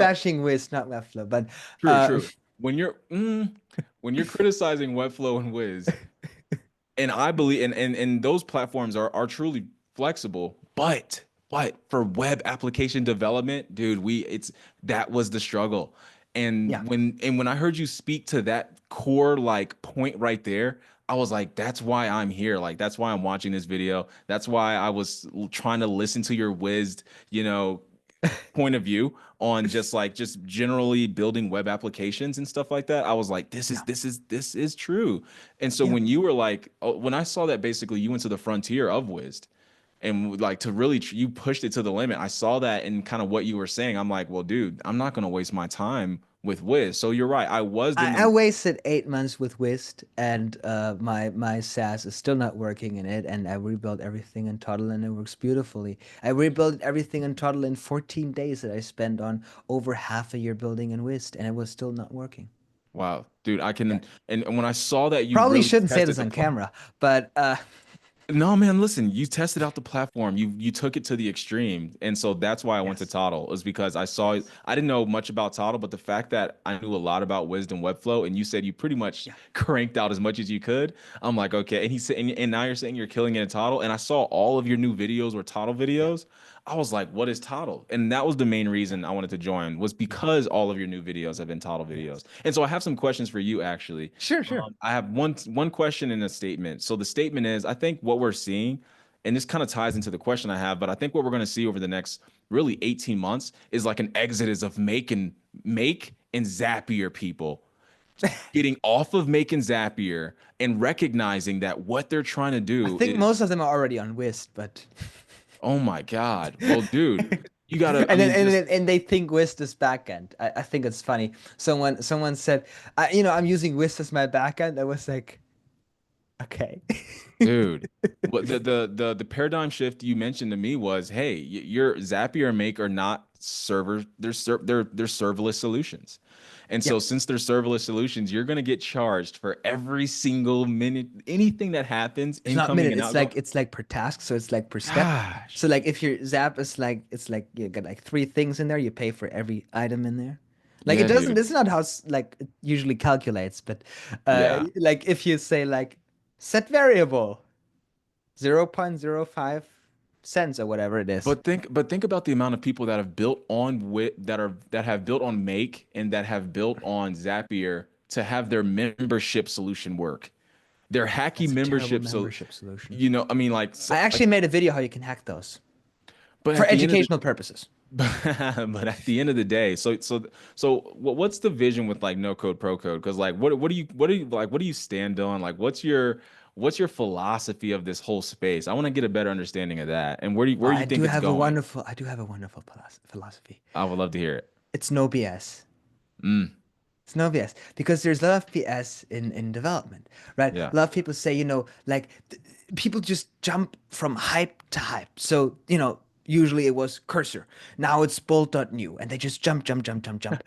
bashing Wiz, not Webflow, but True, uh, true. When you're when you're criticizing Webflow and Wiz, and I believe and those platforms are truly flexible, but for web application development, dude, we it's that was the struggle. yeah, And when I heard you speak to that core like point right there, I was like, that's why I'm here. Like that's why I'm watching this video. That's why I was trying to listen to your whiz, you know, point of view on just generally building web applications and stuff like that. I was like, yeah, this is true. And so yeah. when you were like, oh, when I saw that basically you went to the frontier of Wiz and like to really you pushed it to the limit. I saw that in kind of what you were saying. I'm like, well, dude, I'm not gonna waste my time with Wiz. So you're right. I was in I the wasted 8 months with Whist, and my SaaS is still not working in it, and I rebuilt everything in Toddle, and it works beautifully. I rebuilt everything in Toddle in 14 days that I spent on over half a year building in Whist, and it was still not working. wow, dude. I Yeah. can and when I saw that you Probably really shouldn't say tested this the on camera, but No, man, listen, you tested out the platform. You took it to the extreme. And so that's why I went to yes, Toddle, was because yes, I didn't know much about Toddle, but the fact that I knew a lot about Wisdom Webflow and you said you pretty much yeah, cranked out as much as you could. I'm like, okay. And he said, and now you're saying you're killing it in Toddle. And I saw all of your new videos were Toddle yeah, videos. I was like, what is Toddle? And that was the main yeah, reason I wanted to join, was yeah, because all of your new videos have been Toddle videos. yes. And so I have some questions for you actually. Sure, sure. I have one question and a statement. So the statement is, I think what we're seeing, and this kind of ties into the question I have, but I think what we're going to see over the next really 18 months is like an exodus of make and Zapier people getting off of make and Zapier and recognizing that what they're trying to I do think is, most of them are already on Whist, but oh my God. Well, dude, you gotta, I and then mean, just and they think Wisp is backend. I think it's funny. Someone said, I'm using Wisp as my backend. I was like, okay. dude, what the paradigm shift you mentioned to me was, hey, your Zapier and Make are not server, they're serverless solutions. And Yeah, so since they're serverless solutions, you're gonna get charged for every single minute, anything that happens, it's not incoming minute. and outgoing. It's like per task, so it's like per step. Gosh, So like if your Zap is like it's like you got like three things in there. You pay for every item in there. Like it yeah, doesn't. dude. This is not how like it usually calculates, but Yeah. like if you say like set variable 0.05 cents or whatever it is. But think about the amount of people that have built on that have built on Make and that have built on Zapier to have their membership solution work. Their hacky That's a terrible membership, so membership solution. you know, I mean, I like, actually made a video how you can hack those but for at the end of the educational purposes. but at the end of the day, what's the vision with like no code pro code? Because like what do you like what do you stand on? Like what's your philosophy of this whole space? I want to get a better understanding of that. And where do you think it's going? I do have a wonderful philosophy. I would love to hear it. It's no BS. Mm, It's no BS because there's a lot of BS in development, right? yeah. A lot of people say, like people just jump from hype to hype. So, usually it was cursor. Now it's bolt.new and they just jump, jump, jump, jump, jump.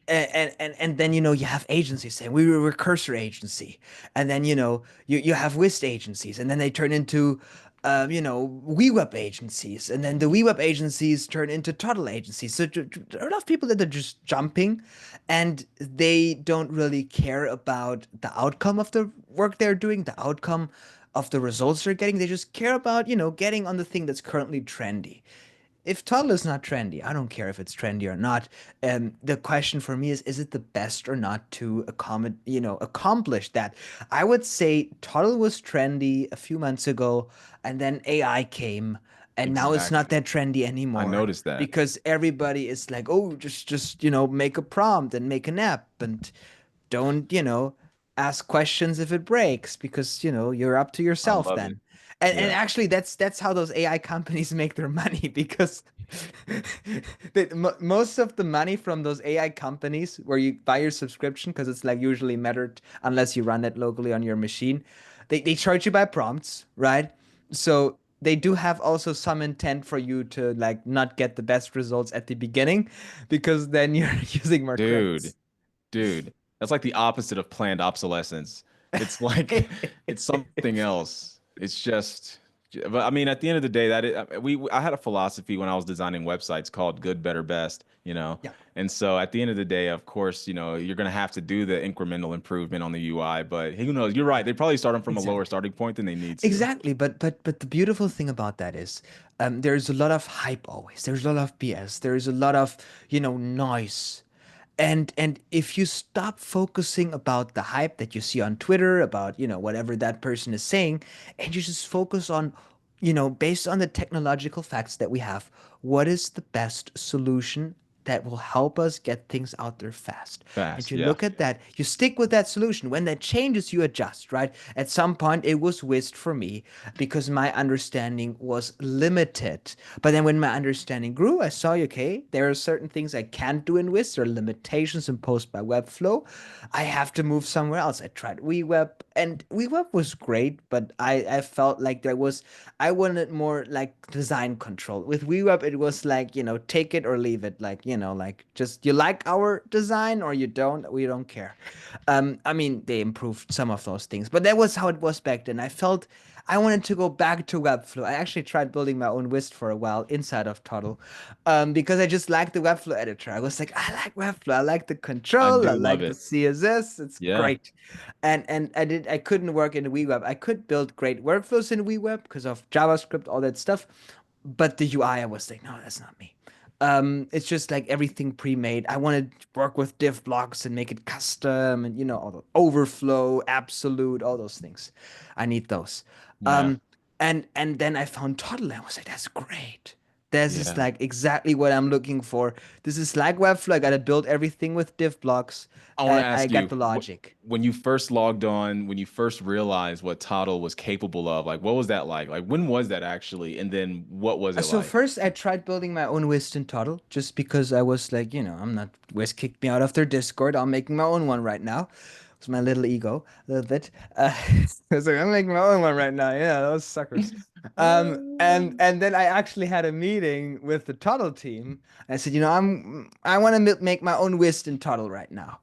And then you have agencies saying we're cursor agency, and then you have Wist agencies, and then they turn into WeWeb agencies, and then the WeWeb agencies turn into Toddle agencies. So there are a lot of people that are just jumping, and they don't really care about the outcome of the work they're doing, the outcome of the results they're getting. They just care about getting on the thing that's currently trendy. If Toddle is not trendy, I don't care if it's trendy or not. The question for me is it the best or not to accomplish that? I would say Toddle was trendy a few months ago, and then AI came, and now it's not Exactly. that trendy I anymore noticed that. because everybody is like, oh, just make a prompt and make an app and don't ask questions if it breaks because you're up to I yourself love it. then. And Yeah. actually that's how those AI companies make their money because most of the money from those AI companies where you buy your subscription because it's like usually metered unless you run it locally on your machine, they charge you by prompts, right? So they do have also some intent for you to like not get the best results at the beginning because then you're using more Dude. credits. Dude, that's like the opposite of planned obsolescence. It's like it's something else. It's just, but I mean, at the end of the day, I had a philosophy when I was designing websites called good, better, best, you know. Yeah. And so at the end of the day, of course, you're gonna have to do the incremental improvement on the UI, but who knows? You're right. They probably start them from a lower Exactly. starting point than they need to. Exactly, but the beautiful thing about that is, there's a lot of hype always. There's a lot of BS. There's a lot of noise, and if you stop focusing about the hype that you see on Twitter about whatever that person is saying, and you just focus on based on the technological facts that we have, what is the best solution that will help us get things out there fast. And Fast. you Yeah. look at that, you stick with that solution. When that changes, you adjust, right? At some point, it was whist for me because my understanding was limited. But then when my understanding grew, I saw, okay, there are certain things I can't do in whist. There are limitations imposed by Webflow. I have to move somewhere else. I tried WeWeb, and WeWeb was great, but I felt like I wanted more like design control. With WeWeb, it was like, take it or leave it. Like, like just you like our design or you don't, we don't care. I mean, they improved some of those things, but that was how it was back then. I felt I wanted to go back to Webflow. I actually tried building my own Wist for a while inside of Toddle, because I just liked the Webflow editor. I was like, I like Webflow. I like the I control. I do love like the it. CSS. It's Yeah. great. And I couldn't work in WeWeb. I could build great workflows in WeWeb because of JavaScript, all that stuff. But the UI, I was like, no, that's not me. It's just like everything pre-made. I want to work with div blocks and make it custom and all the overflow, absolute, all those things. I need those. Yeah. Um, and then I found Toddle. I was like, that's great. This is Yeah. like exactly what I'm looking for. This is like Webflow. I gotta build everything with div blocks, I want to and I ask got you, the logic. when you first logged on, when you first realized what Toddle was capable of, like what was that like? Like when was that actually? And then what was it So like? first I tried building my own Wiston Toddle just because I was like, I'm not Wiz kicked me out of their Discord. I'm making my own one right now. It's my little ego, a little bit. I was like, I'm making my own one right now. Yeah, those suckers. And then I actually had a meeting with the Toddle team. I said, I want to make my own Wiston Toddle right now.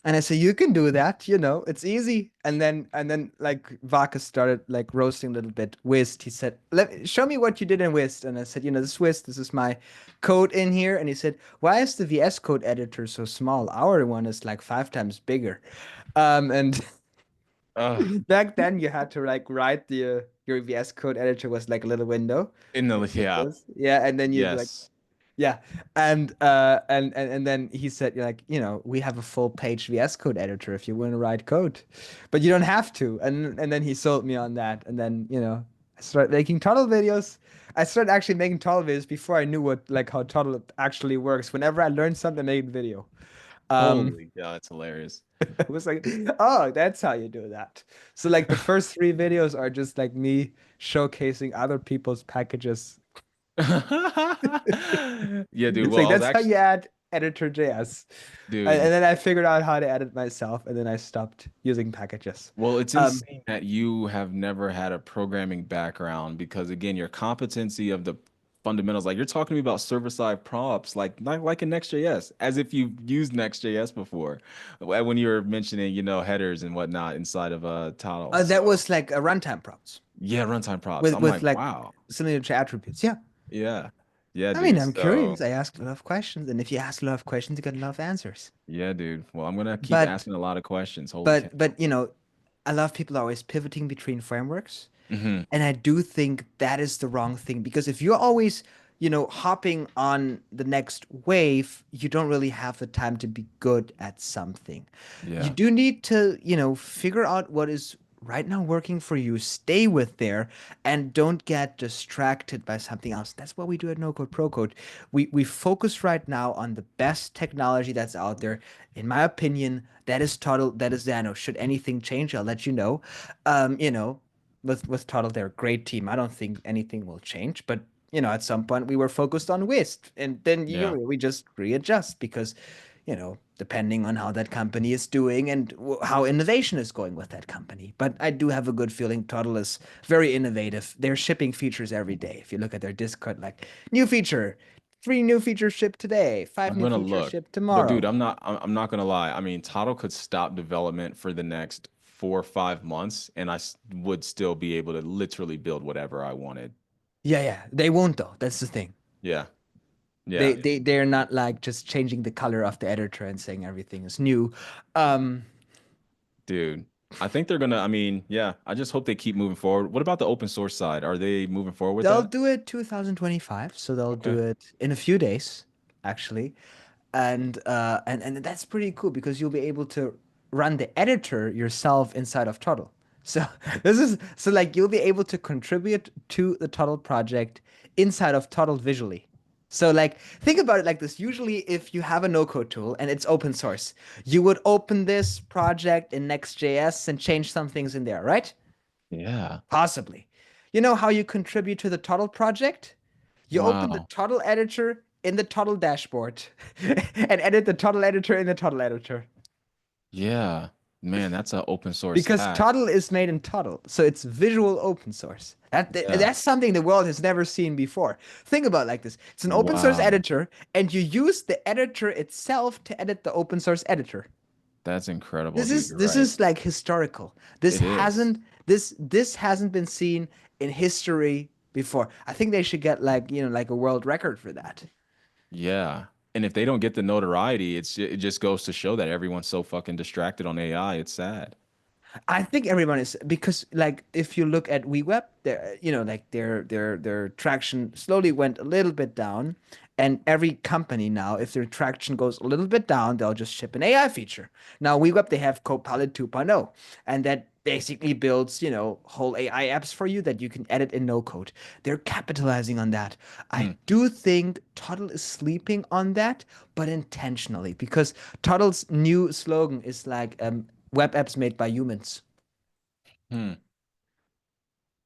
And I said, you can do that, it's easy. And then like Vaka started like roasting a little bit. Whist, he said, show me what you did in Whist. And I said, this Whist, this is my code in here. And he said, why is the VS Code editor so small? Our one is like 5 times bigger. And Uh, back then you had to like write your VS Code editor was like a little window. in the That's what it yeah, was. Yeah, and then you'd like yes. yeah, and then he said, like, we have a full page VS Code editor if you want to write code, but you don't have to. And then he sold me on that, and then I started making Toddle videos. I started actually making Toddle videos before I knew how Toddle actually works. Whenever I learned something, I made a video. Um, Holy God, it's hilarious. I was like, oh, that's how you do that. So like the first three videos are just like me showcasing other people's packages. Yeah, dude. It's Well, like I was that's how you actually, add editor.js. And dude. then I figured out how to edit myself, and then I stopped using packages. Well, it's Um, insane that you have never had a programming background because again, your competency of the fundamentals, like you're talking to me about server-side props, like not like in Next.js, as if you've used Next.js before, when you were mentioning, headers and whatnot inside of Toddle. that So was like a runtime prompts yeah, runtime props. with I'm like, like wow, signature attributes. Yeah. yeah, yeah, I mean, dude. I'm So curious. I ask a lot of questions, and if you ask a lot of questions, you get a lot of answers. yeah, dude. Well, I'm gonna keep But asking a lot of questions. Holy cow. but I love people always pivoting between frameworks. Hmm. And I do think that is the wrong thing because if you're always, hopping on the next wave, you don't really have the time to be good at something. You Yeah, do need to, figure out what is right now working for you, stay with there, and don't get distracted by something else. That's what we do at No Code Pro Code. We focus right now on the best technology that's out there. In my opinion, that is Toddle, that is Xano. Should anything change, I'll let you know. With Toddle, they're a great team. I don't think anything will change, but at some point we were focused on Wisp, and then yeah. we just readjust because, depending on how that company is doing and how innovation is going with that company. But I do have a good feeling Toddle is very innovative. They're shipping features every day. If you look at their Discord, like new feature, 3 new features shipped today, five I'm new gonna features look, shipped but dude, tomorrow. I'm not gonna lie. I mean, Toddle could stop development for the next 4 or 5 months, and would still be able to literally build whatever I wanted. Yeah, yeah. They won't though. That's the thing. Yeah, They yeah, they they're not like just changing the color of the editor and saying everything is new. Um, dude. I think they're gonna. I mean, yeah. I just hope they keep moving forward. What about the open source side? Are they moving forward with they'll that? do it 2025, so they'll do Okay. it in a few days, actually. And that's pretty cool because you'll be able to run the editor yourself inside of Toddle. So like you'll be able to contribute to the Toddle project inside of Toddle visually. So like think about it like this. Usually if you have a no-code tool and it's open source, you would open this project in Next.js and change some things in there, right? Yeah. Possibly. You know how you contribute to the Toddle project? You open the Wow. Toddle editor in the Toddle dashboard and edit the Toddle editor in the Toddle editor. Yeah. Man, that's an open source Because hack. Toddle is made in Toddle, so it's visual open source. Yeah. That's something the world has never seen before. Think about it like this. It's an open source Wow. editor, and you use the editor itself to edit the open source editor. That's incredible, This dude. is You're this right. is like historical. It is. This hasn't been seen in history before. I think they should get like, like a world record for that. Yeah. And if they don't get the notoriety, it just goes to show that everyone's so fucking distracted on AI. It's sad. I think everyone is because like if you look at WeWeb, their like their traction slowly went a little bit down, and every company now, if their traction goes a little bit down, they'll just ship an AI feature. Now WeWeb they have Copilot 2.0, and that basically builds whole AI apps for you that you can edit in no code. They're capitalizing on that. I Hmm. do think Toddle is sleeping on that, but intentionally because Toddle's new slogan is like web apps made by humans. Hmm.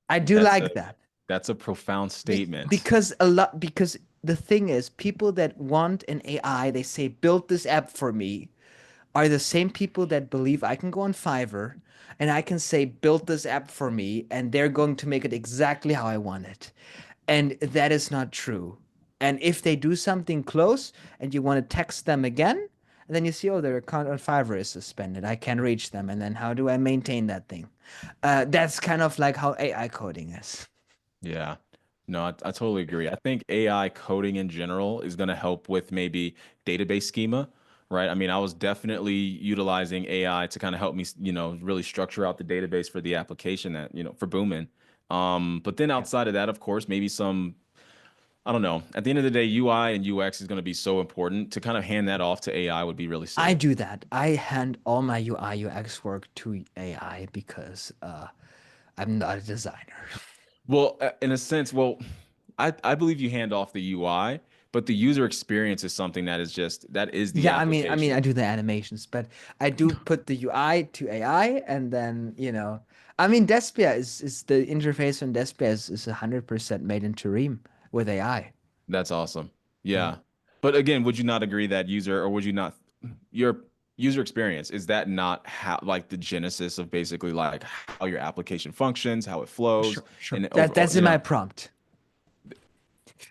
I do That's a like that. that's a profound Be- statement. because a lot because the thing is people that want an AI, they say build this app for me, are the same people that believe I can go on Fiverr and I can say build this app for me and they're going to make it exactly how I want it. And that is not true. And if they do something close and you want to text them again, and then you see, oh, their account on Fiverr is suspended. I can't reach them. And then how do I maintain that thing? That's kind of like how AI coding is. Yeah. No, I totally agree. I think AI coding in general is going to help with maybe database schema, right? I mean, I was definitely utilizing AI to kind of help me, really structure out the database for the application that, for Boomin. But then Yeah. outside of that, of course, maybe some, I don't know. At the end of the day, UI and UX is going to be so important. To kind of hand that off to AI would be really I silly. do that. I hand all my UI UX work to AI because I'm not a designer. Well, in a sense, well, I believe you hand off the UI, but the user experience is something that is the Yeah, I mean, I application. do the animations, but I do put the UI to AI, and then I mean, Despia is the interface on Despia is 100% made in Turim with AI. That's awesome. Yeah. Yeah. But again, would you not agree that user, or would you not, your user experience, is that not how, like the genesis of basically like how your application functions, how it flows, Sure, sure. and That's overall, in my prompt.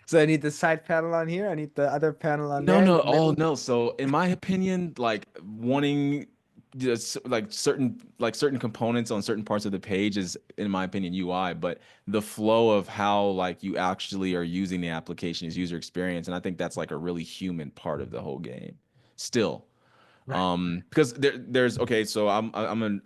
So I need the side panel on here. I need the other panel on No, there in no, the oh middle. no. So in my opinion, like wanting just like certain components on certain parts of the page is, in my opinion, UI, but the flow of how like you actually are using the application is user experience. And I think that's like a really human part of the whole game. Still. Right. Because there's okay, so I'm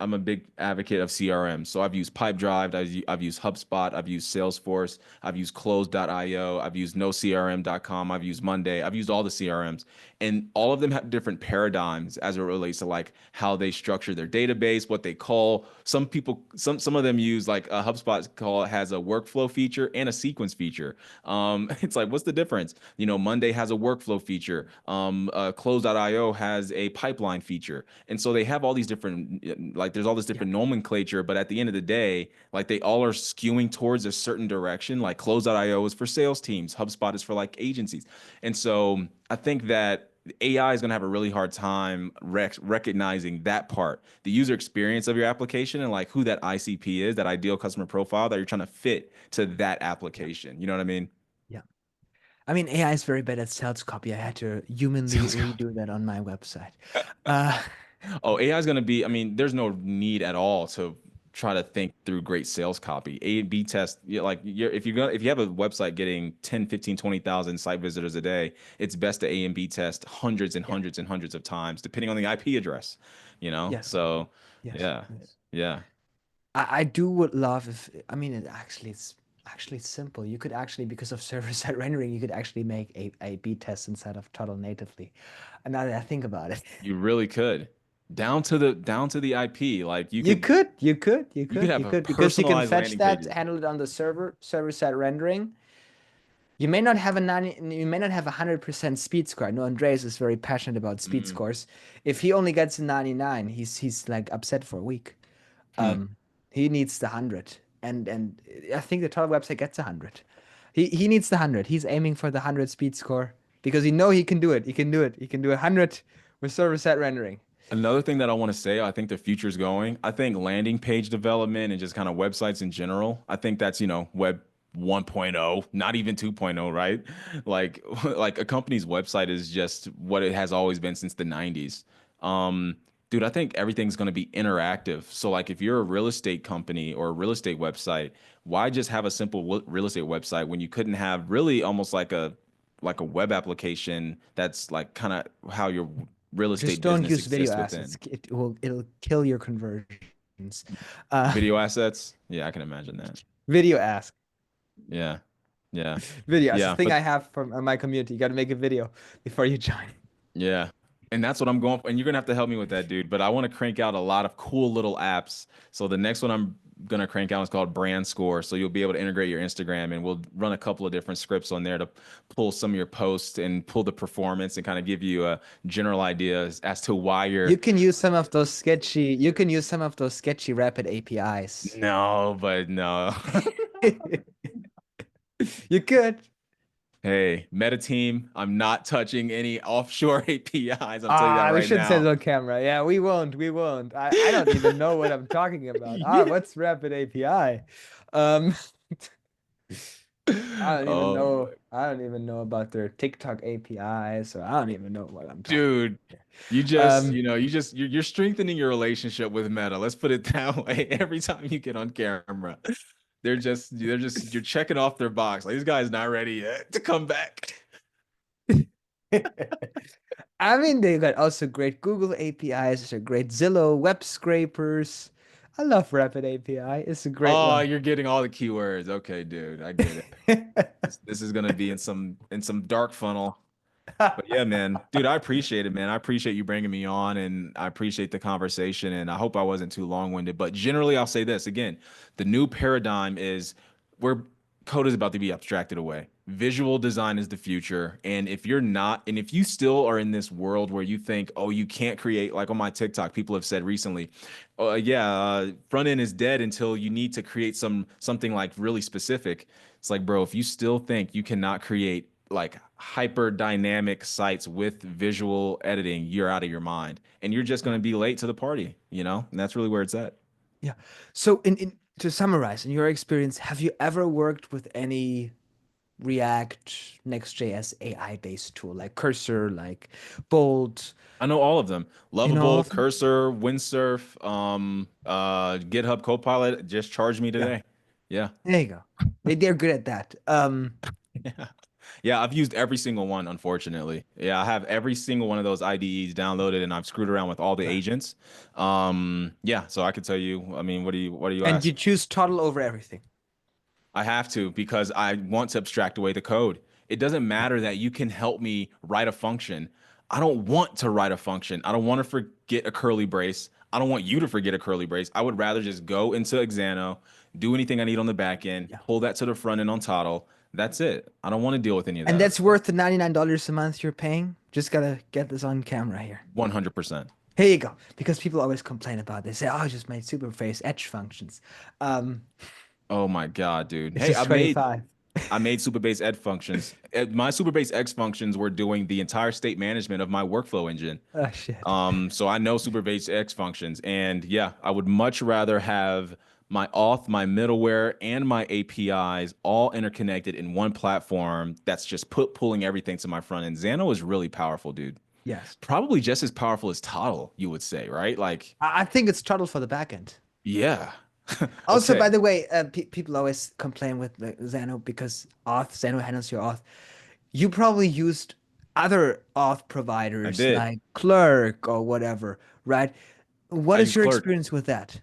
a big advocate of CRM. So I've used Pipedrive, I've used HubSpot, I've used Salesforce, I've used Close.io, I've used NoCRM.com, I've used Monday, I've used all the CRMs, and all of them have different paradigms as it relates to like how they structure their database, what they call. Some people, some of them use like HubSpot call has a workflow feature and a sequence feature. It's like, what's the difference? Monday has a workflow feature. Close.io has a pipeline feature. And so they have all these different, like, there's all this Yeah. different nomenclature, but at the end of the day, like, they all are skewing towards a certain direction. Like, Close.io is for sales teams, HubSpot is for like agencies. And so I think that AI is going to have a really hard time recognizing that part, the user experience of your application, and like who that ICP is, that ideal customer profile that you're trying to fit to that Yeah. application. You know what I mean? Yeah. I mean, AI is very bad at sales copy. I had to humanly Sales copy. redo that on my website. Uh, Oh, AI is going to be, I mean, there's no need at all to try to think through great sales copy. A and B test, like if you have a website getting 10, 15, 20,000 site visitors a day, it's best to A and B test hundreds and yeah. hundreds and hundreds of times, depending on the IP address, you know? Yes. So, Yes. yeah. Yes. Yeah. I do would love if I mean it's actually simple. You could actually because of server-side rendering, you could actually make a B test inside of Toddle natively. And now that I think about it, You really could. Down to the IP, like you you could could, you could, you you could could, have you a could because you can personalized fetch landing that, pages. handle it on the server-side rendering. You may not have a 90, you may not have a 100% speed score. I know Andreas is very passionate about speed Mm. scores. If he only gets a 99, he's like upset for a week. Hmm. He needs the 100. And I think the Toddle website gets a 100. He needs the 100. He's aiming for the 100 speed score because he can do it. He can do it. He can do 100 with server-side rendering. Another thing that I want to say, I think the future's going. I think landing page development and just kind of websites in general. I think that's, web 1.0, not even 2.0, right? Like like a company's website is just what it has always been since the 90s. Um, dude, I think everything's going to be interactive. So like if you're a real estate company or a real estate website, why just have a simple real estate website when you couldn't have really almost like a web application that's like kind of how your real Just estate don't business use video exists assets. within. It'll kill your conversions. Uh, Video assets? Yeah, I can imagine that. video ask. Yeah. Yeah. Video. That's the Yeah. thing But I have from my community. You got to make a video before you join. yeah. And that's what I'm going for. And you're gonna have to help me with that, dude. But I want to crank out a lot of cool little apps. So the next one I'm gonna crank out is called Brand Score. So you'll be able to integrate your Instagram and we'll run a couple of different scripts on there to pull some of your posts and pull the performance and kind of give you a general idea as to why you're You can use some of those sketchy rapid APIs. no, but no. You could. Hey, Meta team, I'm not touching any offshore APIs. I'm telling you that Ah, we right should say it now. on camera. Yeah, we won't. We won't. I don't even know what I'm talking about. Ah, Yeah. what's rapid API? Um, I don't even Oh know. my I don't even know about their TikTok API, so I don't even know what I'm talking dude, about you here. just, you're strengthening your relationship with Meta. Let's put it that way. Every time you get on camera, you're checking off their box. Like this guy's not ready yet to come back. I mean, they got also great Google APIs. There's a great Zillow web scrapers. I love Rapid API. It's a great Oh, one. you're getting all the keywords. Okay, dude, I get it. This is gonna be in some dark funnel. But yeah, man, dude, I appreciate it, man. I appreciate you bringing me on and I appreciate the conversation. And I hope I wasn't too long-winded. But generally, I'll say this again, the new paradigm is where code is about to be abstracted away. Visual design is the future. And if you're not, and if you still are in this world where you think, oh, you can't create, like on my TikTok, people have said recently, front end is dead until you need to create something like really specific. It's like, bro, if you still think you cannot create like hyper dynamic sites with visual editing, you're out of your mind and you're just going Yeah. to be late to the party, And that's really where it's at. Yeah. So in to summarize, in your experience, have you ever worked with any React Next.js AI-based tool like Cursor, like Bolt, I know all of them. in all Lovable, of them? Cursor, Windsurf, GitHub Copilot just charged me Yeah. today. Yeah. There you go. They're good at that. Yeah. Yeah, I've used every single one, unfortunately. Yeah, I have every single one of those IDEs downloaded and I've screwed around with all the Yeah. agents. Yeah, so I could tell you, I mean, what do you And you ask? choose Toddle over everything. I have to because I want to abstract away the code. It doesn't Yeah. matter that you can help me write a function. I don't want to write a function. I don't want to forget a curly brace. I don't want you to forget a curly brace. I would rather just go into Exano, do anything I need on the back end, Yeah. pull that to the front end on Toddle. That's it. I don't want to deal with any of And that other that's stuff. worth the $99 a month you're paying. Just gotta get this on camera here. 100%. Here you go. Because people always complain about this. They say, oh, I just made superface edge functions. Um, Oh my God, dude. it's Hey, just I made 25. I made Superbase Ed functions. My Superbase X functions were doing the entire state management of my workflow engine. Oh shit. So I know Superbase X functions, and yeah, I would much rather have my auth, my middleware, and my APIs all interconnected in one platform that's just pulling everything to my front end. Xano is really powerful, dude. Yes. Probably just as powerful as Toddle, you would say, right? Like, I think it's Toddle for the backend. yeah. Also, Okay, by the way, people always complain with the Xano because Xano handles your auth. You probably used other auth I providers did. like Clerk or whatever, right? What I is use your Clerk. experience with that?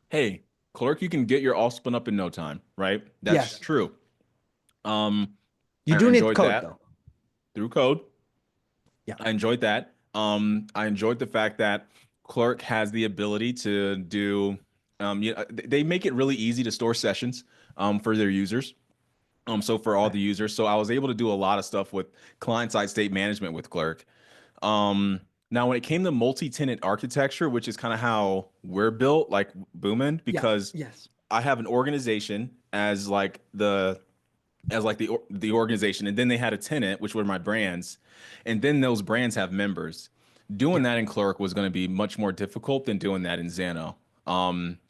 Hey, Clerk, you can get your all spun up in no time, right? That's Yes. true. Um, You I do need enjoyed code that though. through code. Yeah. I enjoyed that. I enjoyed the fact that Clerk has the ability to do, they make it really easy to store sessions, for their users. So for all Right. the users, so I was able to do a lot of stuff with client-side state management with Clerk. Um, Now when it came to multi-tenant architecture, which is kind of how we're built, like Boomin, Yeah. because Yes. I have an organization as like the organization, and then they had a tenant, which were my brands, and then those brands have members. Doing Yeah. that in Clerk was going to be much more difficult than doing that in Xano.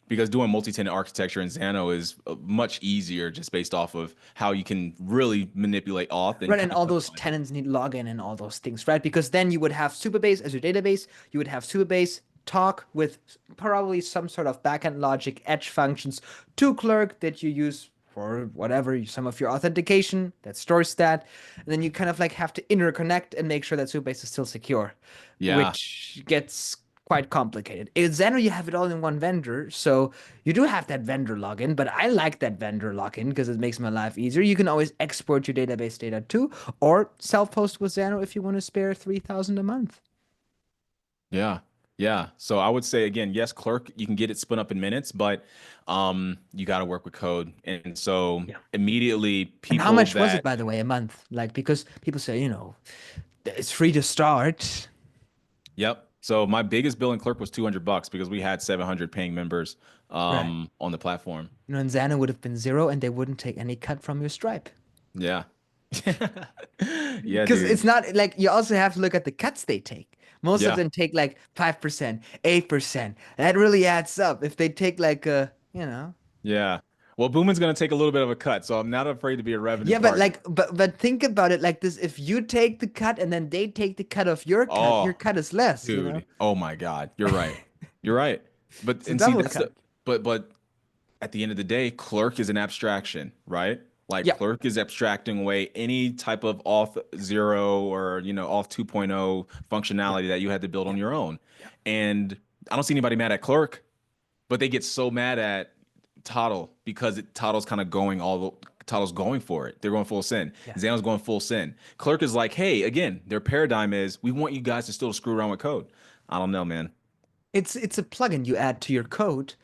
Because doing multi-tenant architecture in Xano is much easier just based off of how you can really manipulate auth and Right, and kind of all those customize it. tenants need login and all those things, right? Because then you would have Supabase as your database. You would have Supabase talk with probably some sort of backend logic, edge functions to Clerk that you use for whatever, some of your authentication that stores that. And then you kind of like have to interconnect and make sure that Supabase is still secure, Yeah. which gets quite complicated. In Xeno, you have it all in one vendor, so you do have that vendor login, but I like that vendor login because it makes my life easier. You can always export your database data too, or self-host with Xano if you want to spare 3,000 a month. Yeah. Yeah. So I would say again, yes, Clerk, you can get it spun up in minutes, but you got to work with code. And so Yeah. immediately And how people much was it, that by the way, a month? Like, because people say, it's free to start. Yep. So my biggest bill in Clerk was $200 because we had 700 paying members Right. on the platform. And Xano would have been zero and they wouldn't take any cut from your Stripe. Yeah. Yeah, Because dude. it's not like you also have to look at the cuts they take. Most of Yeah. them take like 5%, 8%. That really adds up. If they take like Yeah. Well, Boomin's going to take a little bit of a cut, so I'm not afraid to be a revenue yeah, but partner. like but think about it like this. If you take the cut and then they take the cut of your Oh, cut is less. dude. Oh my God. You're right. You're right. But It's a and see double that's the cut. but at the end of the day, Clerk is an abstraction, right? Like Yeah, Clerk is abstracting away any type of auth 0 or auth 2.0 yeah, functionality that you had to build yeah, on your own. yeah. And I don't see anybody mad at Clerk, but they get so mad at Toddle because Toddle's kind of Toddle's going for it. They're going full sin. Yeah. Xano's going full sin. Clerk is like, hey, again, their paradigm is we want you guys to still screw around with code. I don't know, man. It's a plugin you add to your code,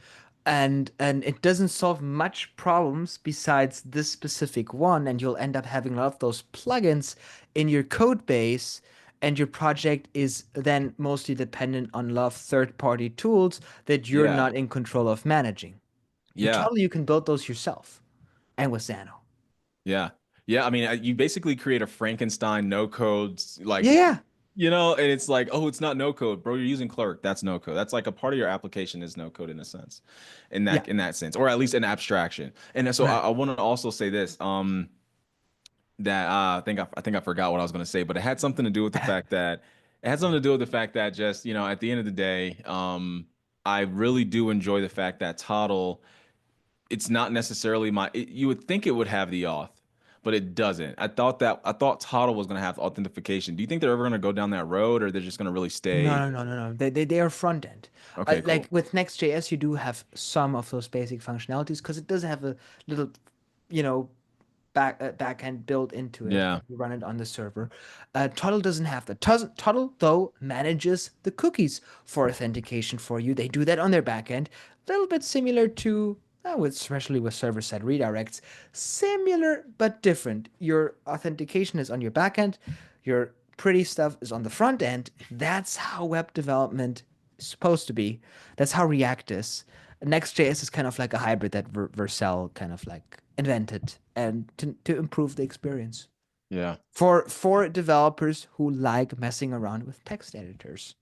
and it doesn't solve much problems besides this specific one, and you'll end up having a lot of those plugins in your code base, and your project is then mostly dependent on a lot of third-party tools that you're Yeah. not in control of managing. With Yeah. Toddle, you can build those yourself, and with Xano. Yeah. Yeah. I mean, you basically create a Frankenstein no code, Yeah, like, yeah, and it's like, oh, it's not no code, bro. You're using Clerk. That's no code. That's like a part of your application is no code in a sense, in yeah, that sense, or at least an abstraction. And so I, right. I want to also say this, that I think I forgot what I was going to say, but it had something to do with the fact that just, at the end of the day, I really do enjoy the fact that Toddle it's not necessarily you would think it would have the auth, but it doesn't. I thought Toddle was going to have authentication. Do you think they're ever going to go down that road, or they're just going to really No, stay? no, no, no, no. They are front end. Okay, Like cool. with Next.js, you do have some of those basic functionalities because it does have a little, you know, back end built into it. Yeah, You run it on the server. Toddle doesn't have that. Toddle though manages the cookies for authentication for you. They do that on their back end. A little bit similar to especially with server-side redirects, similar but different. Your authentication is on your back end. Your pretty stuff is on the front end. That's how web development is supposed to be. That's how React is. Next.js is kind of like a hybrid that Vercel kind of like invented and to improve the experience yeah, for developers who like messing around with text editors.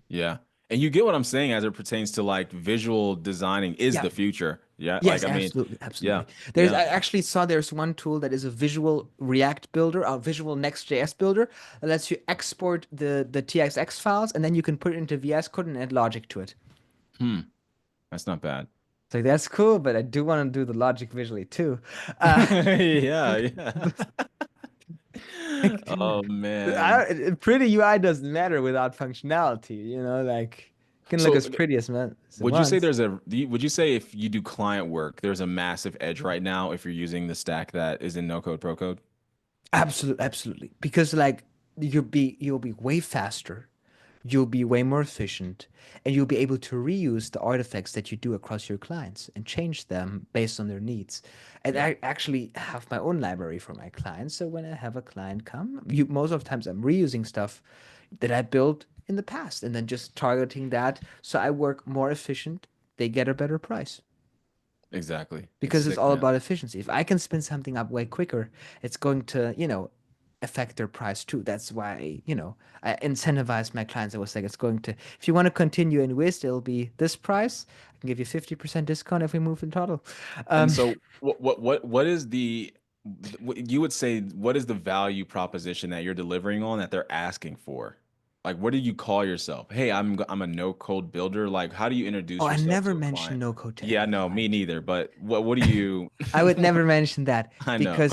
yeah. And you get what I'm saying as it pertains to like visual designing is Yeah. the future. Yeah, like Yes, I mean, absolutely, yeah, absolutely. yeah. I actually saw there's one tool that is a visual React builder, a visual Next.js builder that lets you export the TXX files and then you can put it into VS Code and add logic to it. Hmm, that's not bad. It's like that's cool, but I do want to do the logic visually too. Uh, Yeah, yeah. Oh man. pretty UI doesn't matter without functionality, like it can look So as pretty as it would you say wants. would you say if you do client work, there's a massive edge right now if you're using the stack that is in no code pro code? Absolutely, absolutely. Because like you'll be way faster. you'll be way more efficient, and you'll be able to reuse the artifacts that you do across your clients and change them based on their needs. And Yeah. I actually have my own library for my clients. So when I have a client come, most of the times I'm reusing stuff that I built in the past and then just targeting that. So I work more efficient. They get a better price Exactly. It's because it's sick, all man. about efficiency. If I can spin something up way quicker, it's going to, affect their price too. That's why, I incentivize my clients. I was like, it's going to, if you want to continue in Wist, it'll be this price. I can give you 50% discount if we move in total. And Um, so what is what you would say, what is the value proposition that you're delivering on that they're asking for? Like, what do you call yourself? Hey, I'm a no code builder. Like, how do you oh, introduce I yourself never to a mentioned client? no code to Yeah, any no, me client. neither. But what do you I would never mention that I know.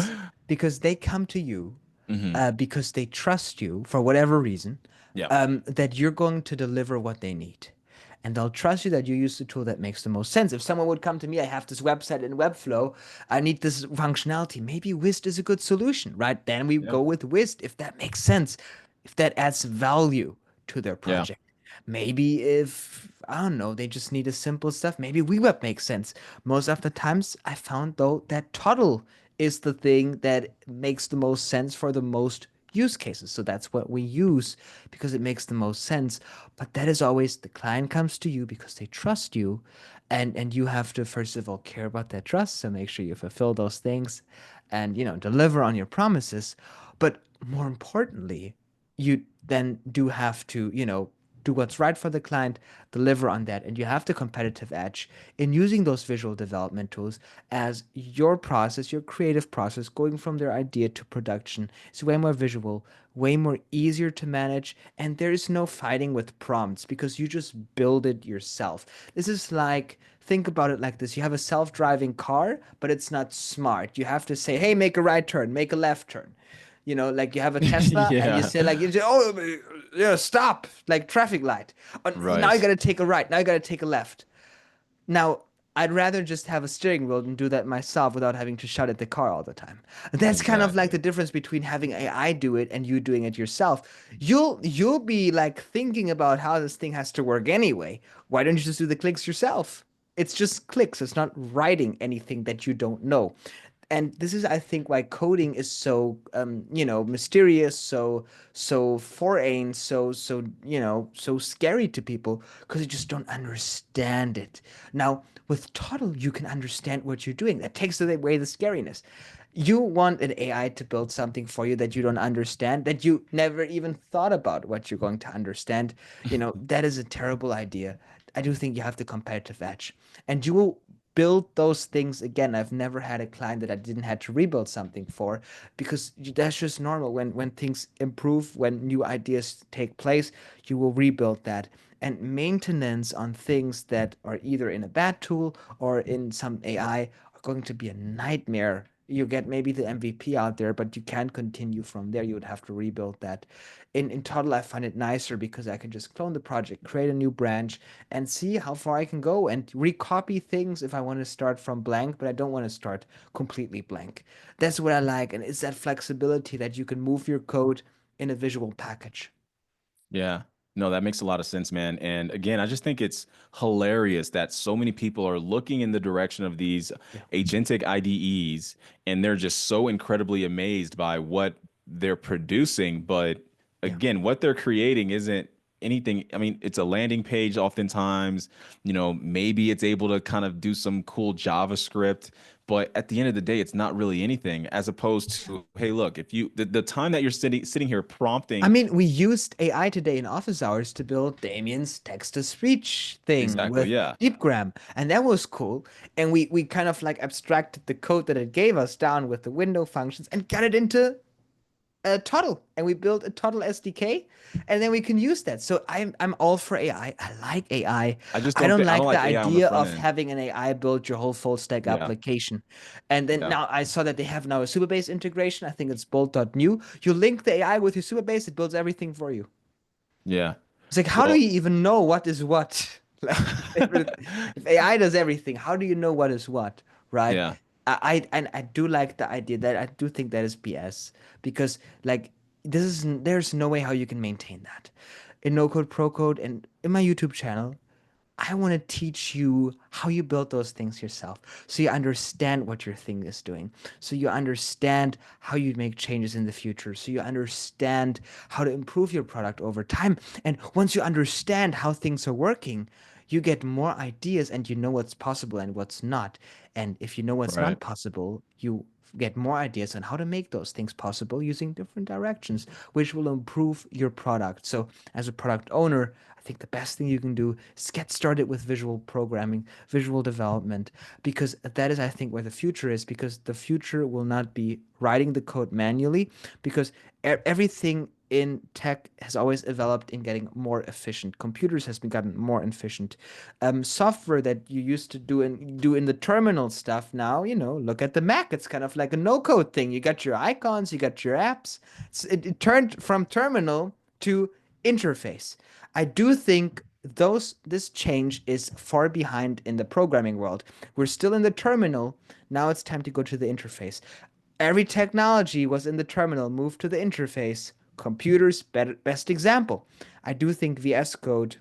because they come to you Hmm. because they trust you for whatever reason, Yeah. that you're going to deliver what they need. And they'll trust you that you use the tool that makes the most sense. If someone would come to me, I have this website in Webflow, I need this functionality. Maybe Wist is a good solution, right? Then we Yeah. go with Wist if that makes sense, if that adds value to their Yeah. project. Maybe if, I don't know, they just need a simple stuff, maybe WeWeb makes sense. Most of the times, I found though that Toddle is the thing that makes the most sense for the most use cases. So that's what we use because it makes the most sense. But that is always the client comes to you because they trust you. And you have to first of all care about that trust. So make sure you fulfill those things and deliver on your promises. But more importantly, you then do have to, do what's right for the client, deliver on that, and you have the competitive edge in using those visual development tools as your process, your creative process, going from their idea to production is way more visual, way more easier to manage, and there is no fighting with prompts because you just build it yourself. This is like, think about it like this: you have a self-driving car, but it's not smart. You have to say, hey, make a right turn, make a left turn. Like you have a Tesla and you Yeah. say like, oh, yeah, stop, like traffic light. Now you Right. gotta take a right. Now you gotta take a left. Now, I'd rather just have a steering wheel and do that myself without having to shut at the car all the time. That's kind of like Exactly. the difference between having AI do it and you doing it yourself. You'll be like thinking about how this thing has to work anyway. Why don't you just do the clicks yourself? It's just clicks. It's not writing anything that you don't know. And this is, I think, why coding is so, mysterious, so foreign, so scary to people because you just don't understand it. Now, with Toddle, you can understand what you're doing. That takes away the scariness. You want an AI to build something for you that you don't understand, that you never even thought about what you're going to understand. That is a terrible idea. I do think you have the competitive edge, and you will build those things again. I've never had a client that I didn't have to rebuild something for because that's just normal. When things improve, when new ideas take place, you will rebuild that. And maintenance on things that are either in a bad tool or in some AI are going to be a nightmare. You get maybe the MVP out there, but you can't continue from there. You would have to rebuild that. In Toddle, I find it nicer because I can just clone the project, create a new branch, and see how far I can go and recopy things if I want to start from blank, but I don't want to start completely blank. That's what I like, and it's that flexibility that you can move your code in a visual package. Yeah. No, that makes a lot of sense, man. And again, I just think it's hilarious that so many people are looking in the direction of these Yeah. agentic IDEs and they're just so incredibly amazed by what they're producing. But Yeah. again, what they're creating isn't anything. I mean, it's a landing page oftentimes, maybe it's able to kind of do some cool JavaScript, but at the end of the day, it's not really anything as opposed to, hey, look, if the time that you're sitting here I prompting. mean, we used AI today in office hours to build Damien's text-to-speech thing Exactly. with Yeah. DeepGram, and that was cool. And we kind of like abstracted the code that it gave us down with the window functions and got it into a Toddle, and we built a Toddle SDK, and then we can use that. So I'm all for AI. I like AI. I just I don't I don't like the like AI on the idea front of end. having an AI build your whole full stack Yeah. application. And then Yeah. now I saw that they have now a Supabase integration. I think it's bolt.new. You link the AI with your Supabase, it builds everything for you. Yeah. It's like, how do Well, you even know what is what? Like, if AI does everything, how do you know what is what, right? yeah. And I do like the idea that I do think that is BS because like there's no way how you can maintain that. in No Code Pro Code and in my YouTube channel, I want to teach you how you build those things yourself. So you understand what your thing is doing. So you understand how you make changes in the future. So you understand how to improve your product over time. And once you understand how things are working, you get more ideas and you know what's possible and what's not. And if you know what's Right. not possible, you get more ideas on how to make those things possible using different directions, which will improve your product. So, as a product owner, I think the best thing you can do is get started with visual programming, visual development, because that is, I think, where the future is. Because the future will not be writing the code manually, because everything in tech has always developed in getting more efficient. Computers has been gotten more efficient. Software that you used to do in the terminal stuff now, look at the Mac. It's kind of like a no-code thing. You got your icons, you got your apps. It turned from terminal to interface. I do think this change is far behind in the programming world. We're still in the terminal. Now it's time to go to the interface. Every technology was in the terminal, moved to the interface. Computers, best example. I do think VS Code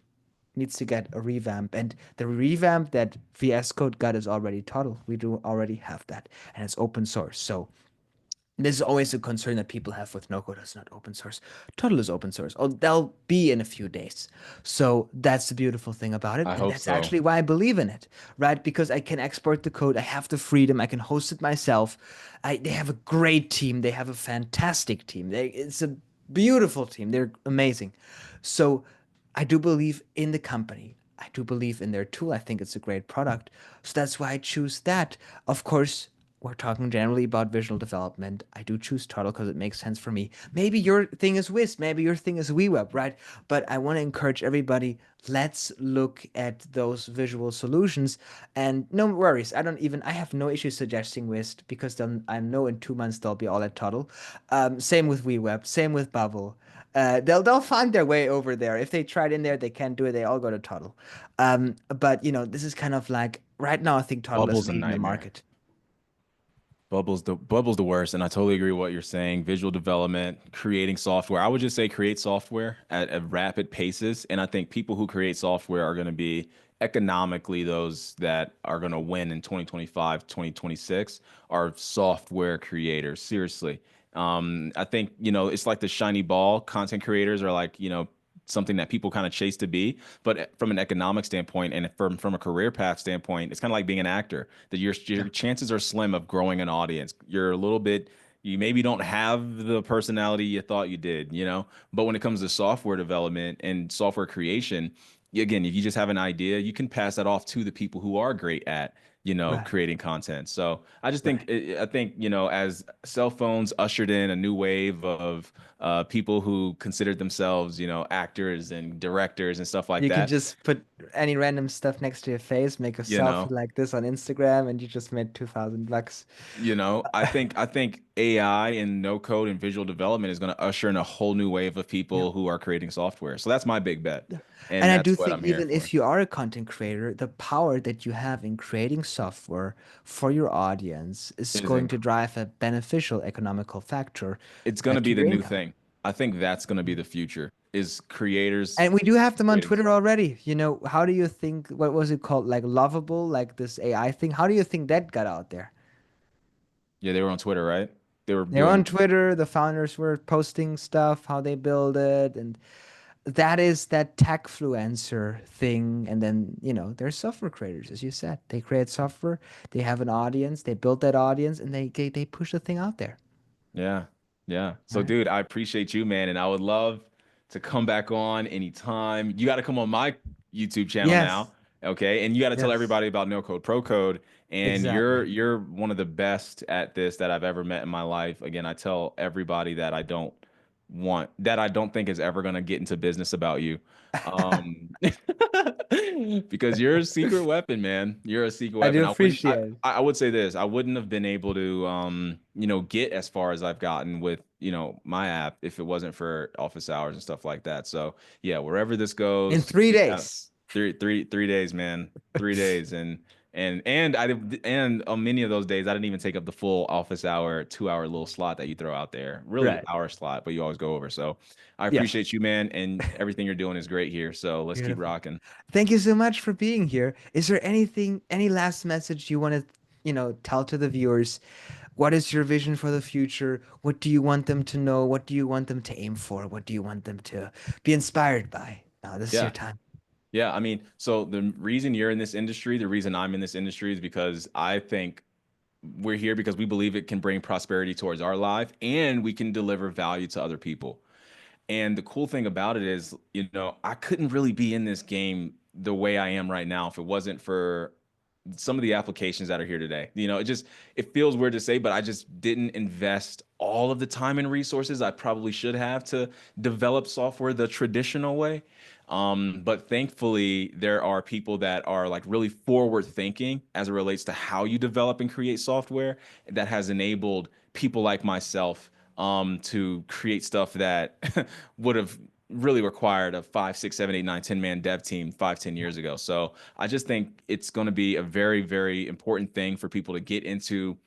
needs to get a revamp, and the revamp that VS Code got is already Toddle. We do already have that, and it's open source. So this is always a concern that people have with no code. It's not open source. Total is open source. Oh, they'll be in a few days. So that's the beautiful thing about it. I And hope that's so. actually why I believe in it, right? Because I can export the code. I have the freedom. I can host it myself. They have a great team. They have a fantastic team. It's a beautiful team. They're amazing. So I do believe in the company. I do believe in their tool. I think it's a great product. So that's why I choose that. Of course, we're talking generally about visual development. I do choose Toddle because it makes sense for me. Maybe your thing is Wisp, maybe your thing is WeWeb, right? But I want to encourage everybody, let's look at those visual solutions. And no worries, I have no issue suggesting Wisp because then I know in 2 months they'll be all at Toddle. Same with WeWeb, same with Bubble. They'll find their way over there. If they tried in there, they can't do it. They all go to Toddle. But this is kind of like right now. I think Toddle is Bubble's a leading the nightmare. market. Bubble's the worst, and I totally agree with what you're saying. Visual development, creating software. I would just say create software at rapid paces, and I think people who create software are going to be economically those that are going to win in 2025, 2026 are software creators. Seriously. I think, it's like the shiny ball. Content creators are like, something that people kind of chase to be. But from an economic standpoint and from a career path standpoint, it's kind of like being an actor. That your Yeah. chances are slim of growing an audience. You're a little bit, you maybe don't have the personality you thought you did, But when it comes to software development and software creation, again, if you just have an idea, you can pass that off to the people who are great at Right. creating content. So I just think Right. I think as cell phones ushered in a new wave of people who considered themselves actors and directors and stuff like You can that. just put any random stuff next to your face, make a you selfie know like this on Instagram, and you just made $2,000. I think AI and no code and visual development is going to usher in a whole new wave of Yeah. people who are creating software. So that's my big bet, Yeah. And and I that's do what think I'm here even for. if you are a content creator, the power that you have in creating software for your audience is It is going to incredible. drive a beneficial economical factor It's going to to be the your new income. thing. I think that's going to be the future is creators And we do have them on creating Twitter software. already. How do you think, what was it called? Like Lovable, like this AI thing? How do you think that got out there? Yeah, they were on Twitter, right? They were They're on doing. Twitter, the founders were posting stuff, how they build it, and that is that techfluencer thing. And then, they're software creators, as you said. They create software, they have an audience, they build that audience, and they push the thing out there. Yeah. Yeah. So, Right? dude, I appreciate you, man. And I would love to come back on anytime. You got to come on my YouTube channel Yes. now. Okay. And you got to tell Yes. everybody about No Code Pro Code. And you're Exactly. you're one of the best at this that I've ever met in my life. Again, I tell everybody that I don't think is ever gonna get into business about you. Um because you're a secret weapon, man. You're a secret I do weapon. appreciate it. I would say this. I wouldn't have been able to get as far as I've gotten with, my app if it wasn't for office hours and stuff like that. So yeah, wherever this In goes, three just kind of days. 3 days, man. 3 days. And And and on many of those days I didn't even take up the full office hour, 2 hour little slot that you throw out there. Really Right. hour slot, but you always go over. So I Yeah. appreciate you, man, and everything you're doing is great here. So let's keep Beautiful. rocking. Thank you so much for being here. Is there anything, any last message you want to, tell to the viewers? What is your vision for the future? What do you want them to know? What do you want them to aim for? What do you want them to be inspired by? Now, this is your Yeah. time. Yeah, I mean, so the reason you're in this industry, the reason I'm in this industry is because I think we're here because we believe it can bring prosperity towards our life and we can deliver value to other people. And the cool thing about it is, I couldn't really be in this game the way I am right now if it wasn't for some of the applications that are here today. It feels weird to say, but I just didn't invest all of the time and resources I probably should have to develop software the traditional way. But thankfully, there are people that are like really forward thinking as it relates to how you develop and create software that has enabled people like myself to create stuff that would have really required a 5, 6, 7, 8, 9, 10 man dev team 5, 10 years ago. So I just think it's going to be a very, very important thing for people to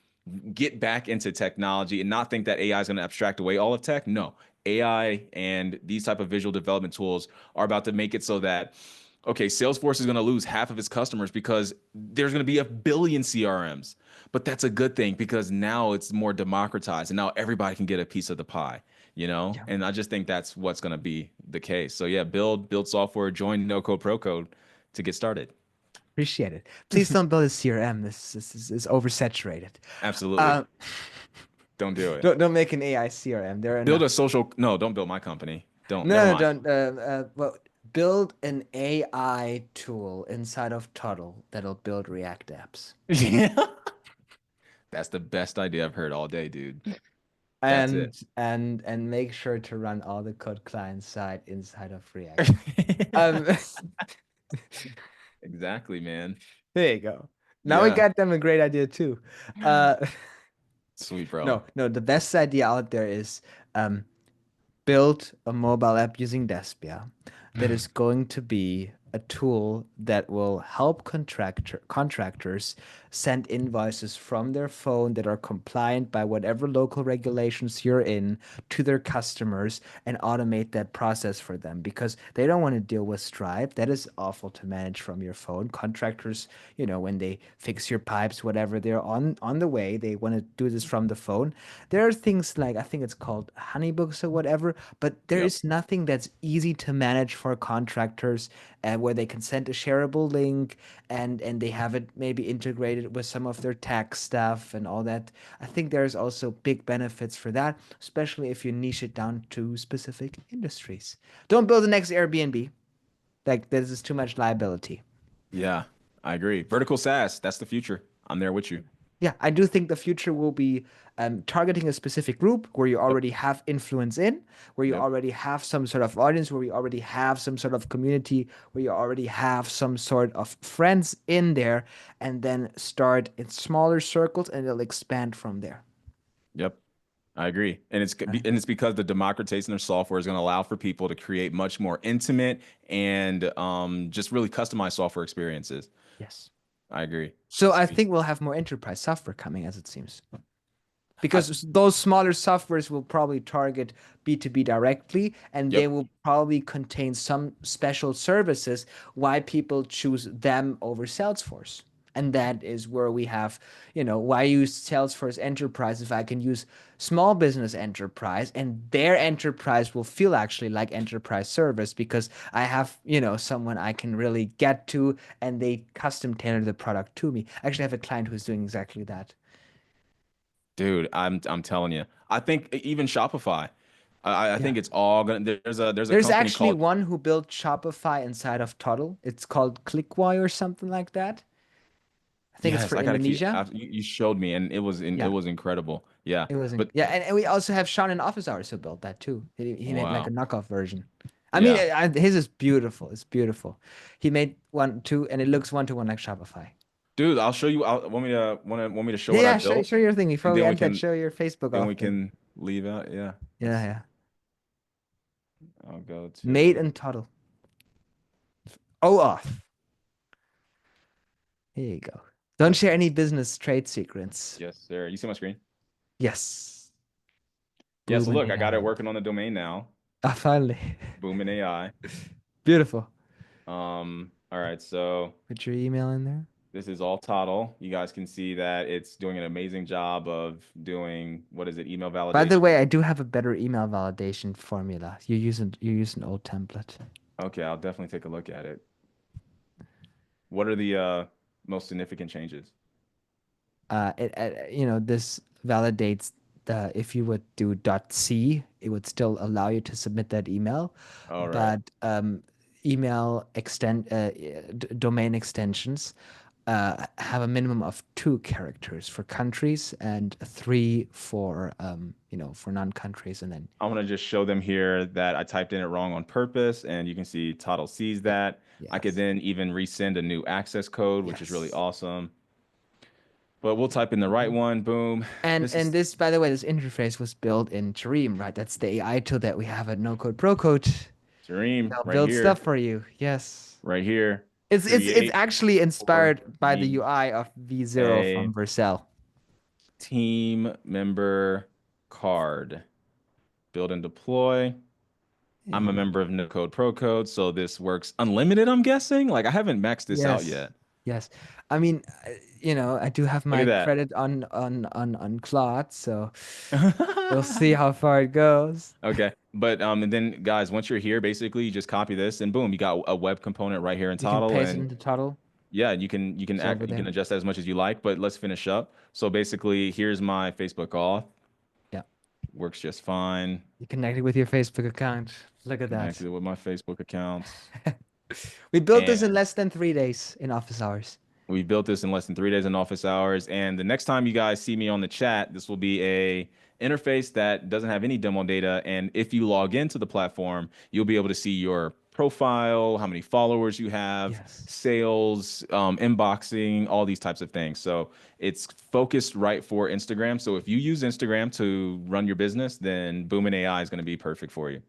get back into technology and not think that AI is going to abstract away all of tech. No, AI and these type of visual development tools are about to make it so that okay, Salesforce is going to lose half of its customers because there's going to be a billion CRMs. But that's a good thing because now it's more democratized and now everybody can get a piece of the pie, you know? Yeah. And I just think that's what's going to be the case. So yeah, build software, join no code pro code to get started. Appreciate it. Please don't build a CRM. This is oversaturated. Absolutely. Uh, Don't do it. don't make an AI CRM. There are Build a enough. social, no, don't build my company. Don't, never No, no, mind. don't. Well, build an AI tool inside of Toddle that'll build React apps. Yeah. That's the best idea I've heard all day, dude. That's it. And make sure to run all the code client side inside of React. Um, Exactly, man. there you go. Now we Yeah. got them a great idea too. Uh, Sweet, bro. no, no, the best idea out there is um, build a mobile app using Despia that is going to be a tool that will help contractors send invoices from their phone that are compliant by whatever local regulations you're in to their customers and automate that process for them because they don't want to deal with Stripe. That is awful to manage from your phone. Contractors, when they fix your pipes, whatever, they're on the way. They want to do this from the phone. There are things like I think it's called Honeybooks or whatever, but there Yep. is nothing that's easy to manage for contractors where they can send a shareable link and they have it maybe integrated with some of their tax stuff and all that. I think there's also big benefits for that, especially if you niche it down to specific industries. Don't build the next Airbnb. Like this is too much liability. Yeah, I agree. Vertical SaaS, that's the future. I'm there with you. Yeah, I do think the future will be targeting a specific group where you Yep. already have influence in, where you Yep. already have some sort of audience, where you already have some sort of community, where you already have some sort of friends in there, and then start in smaller circles and it'll expand from there. Yep. I agree. And it's because the democratization of software is going to allow for people to create much more intimate and just really customized software experiences. Yes. I agree. So I Sweet. think we'll have more enterprise software coming as it seems. I, Because those smaller softwares will probably target B2B directly and they yep. will probably contain some special services why people choose them over Salesforce. And that is where we have, why use Salesforce Enterprise if I can use small business enterprise and their enterprise will feel actually like enterprise service because I have, someone I can really get to and they custom tailor the product to me. I actually have a client who's doing exactly that. Dude, I'm telling you. I think even Shopify. I Yeah. think it's all gonna there's a There's company actually called one who built Shopify inside of Toddle. It's called Clickwire or something like that. I think it's yes, for I gotta keep Indonesia. you showed me and it Yeah, was incredible. Yeah. it wasn't. But Yeah, and we also have Sean in Office Hours who built that too. He made like a wow. knockoff version. I mean, Yeah. his is beautiful. It's beautiful. He made one too, and it looks one to one like Shopify. Dude, I'll show you. Want me to show Yeah, what I yeah. Show, built, show your thing before and we end that. Show your Facebook then we off thing. can leave out. Yeah, Yeah, let's. yeah. I'll go Made to. in Toddle. Oh, off. Here you go. Don't share any business trade secrets. Yes, sir. You see my screen? Yes. Yeah, so Boom and look, I got it AI. working on the domain now. Ah, finally. Booming AI. Beautiful. All right, so Put your email in there. this is all Toddle. You guys can see that it's doing an amazing job of doing, what is it, email By the way, validation. I do have a better email validation formula. You use an old template. Okay, I'll definitely take a look at it. What are the most significant changes? This validates the if you would do .c, it would still allow you to submit that email, All right. but email domain extensions have a minimum of 2 characters for countries and 3 for for non-countries, and then I want to just show them here that I typed in it wrong on purpose, and you can see Toddle sees yeah, that. I could yes, then even resend a new access code, which is really yes. awesome. But we'll type in the right one. Boom. And This this, by the way, this interface was built in Tareem, right? That's the AI tool that we have at No Code Pro Code. Dream They'll right build stuff here, for you. Yes. right here. It's Create actually for inspired by the me UI of V0 a from Vercel. team member card. Build and deploy. I'm a Yeah. member of NoCode Pro Code, so this works unlimited, I'm guessing. Like I haven't maxed this out Yes. yet. Yes. I mean, I do have Look my at credit on Claude, so we'll that. see how far it goes. Okay. But and then guys, once you're here, basically you just copy this and boom, you got a web component right here in You can Toddle. paste it And into Toddle. yeah, you can It's over you can there. adjust that as much as you like, but let's finish up. So basically, here's my Facebook auth. Yeah. Works just fine. You connected with your Facebook account. Look at that. Connected with my Facebook accounts. We built this in And less than 3 days in office hours. we built this in less than 3 days in office hours. And the next time you guys see me on the chat, this will be a interface that doesn't have any demo data. And if you log into the platform, you'll be able to see your profile, how many followers you have, Yes. sales, inboxing, all these types of things. So it's focused right for Instagram. So if you use Instagram to run your business, then Boomin AI is going to be perfect for you.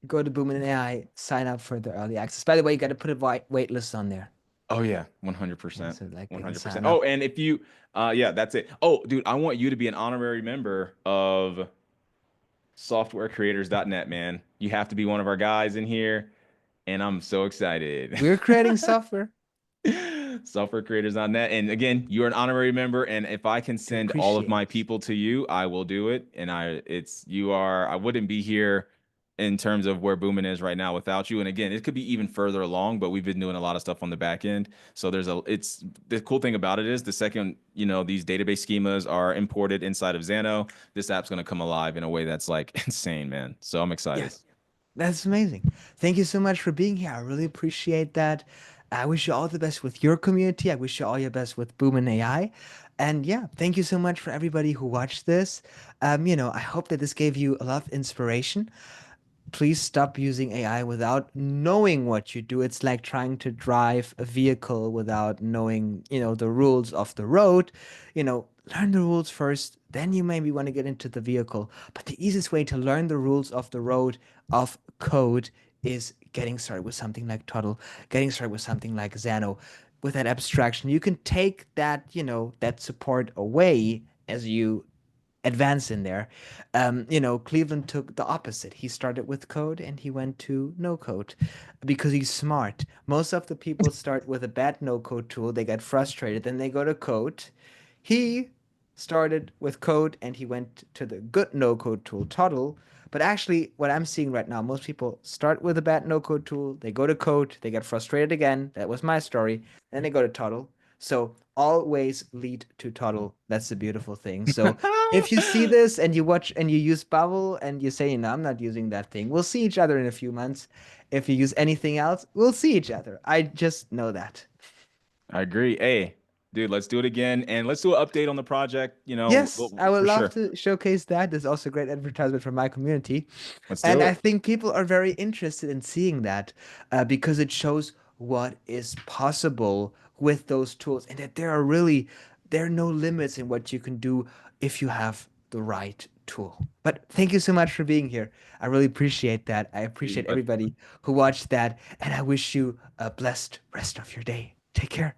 Go to Boom and AI, sign up for the early access. By the way, you got to put a wait list on there. Oh yeah, Yeah, 100%. so like they can sign 100%. up. Oh, and if you yeah, that's it. Oh, dude, I want you to be an honorary member of softwarecreators.net, man. You have to be one of our guys in here, and I'm so excited. We're creating software Softwarecreators.net. And again, you're an honorary member, and if I can to send all of my appreciate. people to you, I will do it. And I wouldn't be here in terms of where Boomin is right now without you. And again, it could be even further along, but we've been doing a lot of stuff on the back end. So it's the cool thing about it is the second, these database schemas are imported inside of Xano, this app's going to come alive in a way that's like insane, man. So I'm excited. Yes. That's amazing. Thank you so much for being here. I really appreciate that. I wish you all the best with your community. I wish you all your best with Boom and AI. And yeah, thank you so much for everybody who watched this. I hope that this gave you a lot of inspiration. Please stop using AI without knowing what you do. It's like trying to drive a vehicle without knowing, the rules of the road. Learn the rules first, then you maybe want to get into the vehicle. But the easiest way to learn the rules of the road of code is getting started with something like Toddle, getting started with something like Xano. With that abstraction, you can take that, that support away as you advance in there. Cleveland took the opposite. He started with code and he went to no code because he's smart. Most of the people start with a bad no code tool, they get frustrated, then they go to code. He started with code and he went to the good no code tool, Toddle. But actually, what I'm seeing right now, most people start with a bad no code tool, they go to code, they get frustrated again. That was my story. Then they go to Toddle. So always lead to Toddle. That's the beautiful thing. So if you see this and you watch and you use Bubble and you say, no, I'm not using that thing, we'll see each other in a few months. If you use anything else, we'll see each other. I just know that. I agree. Hey, dude, let's do it again and let's do an update on the project, Yes, I would for love sure. to showcase that. There's also great advertisement from my community. Let's And do I it. think people are very interested in seeing that because it shows what is possible with those tools and that there are no limits in what you can do if you have the right tool. But thank you so much for being here. I really appreciate that. I Dude, appreciate but everybody who watched that. And I wish you a blessed rest of your day. Take care.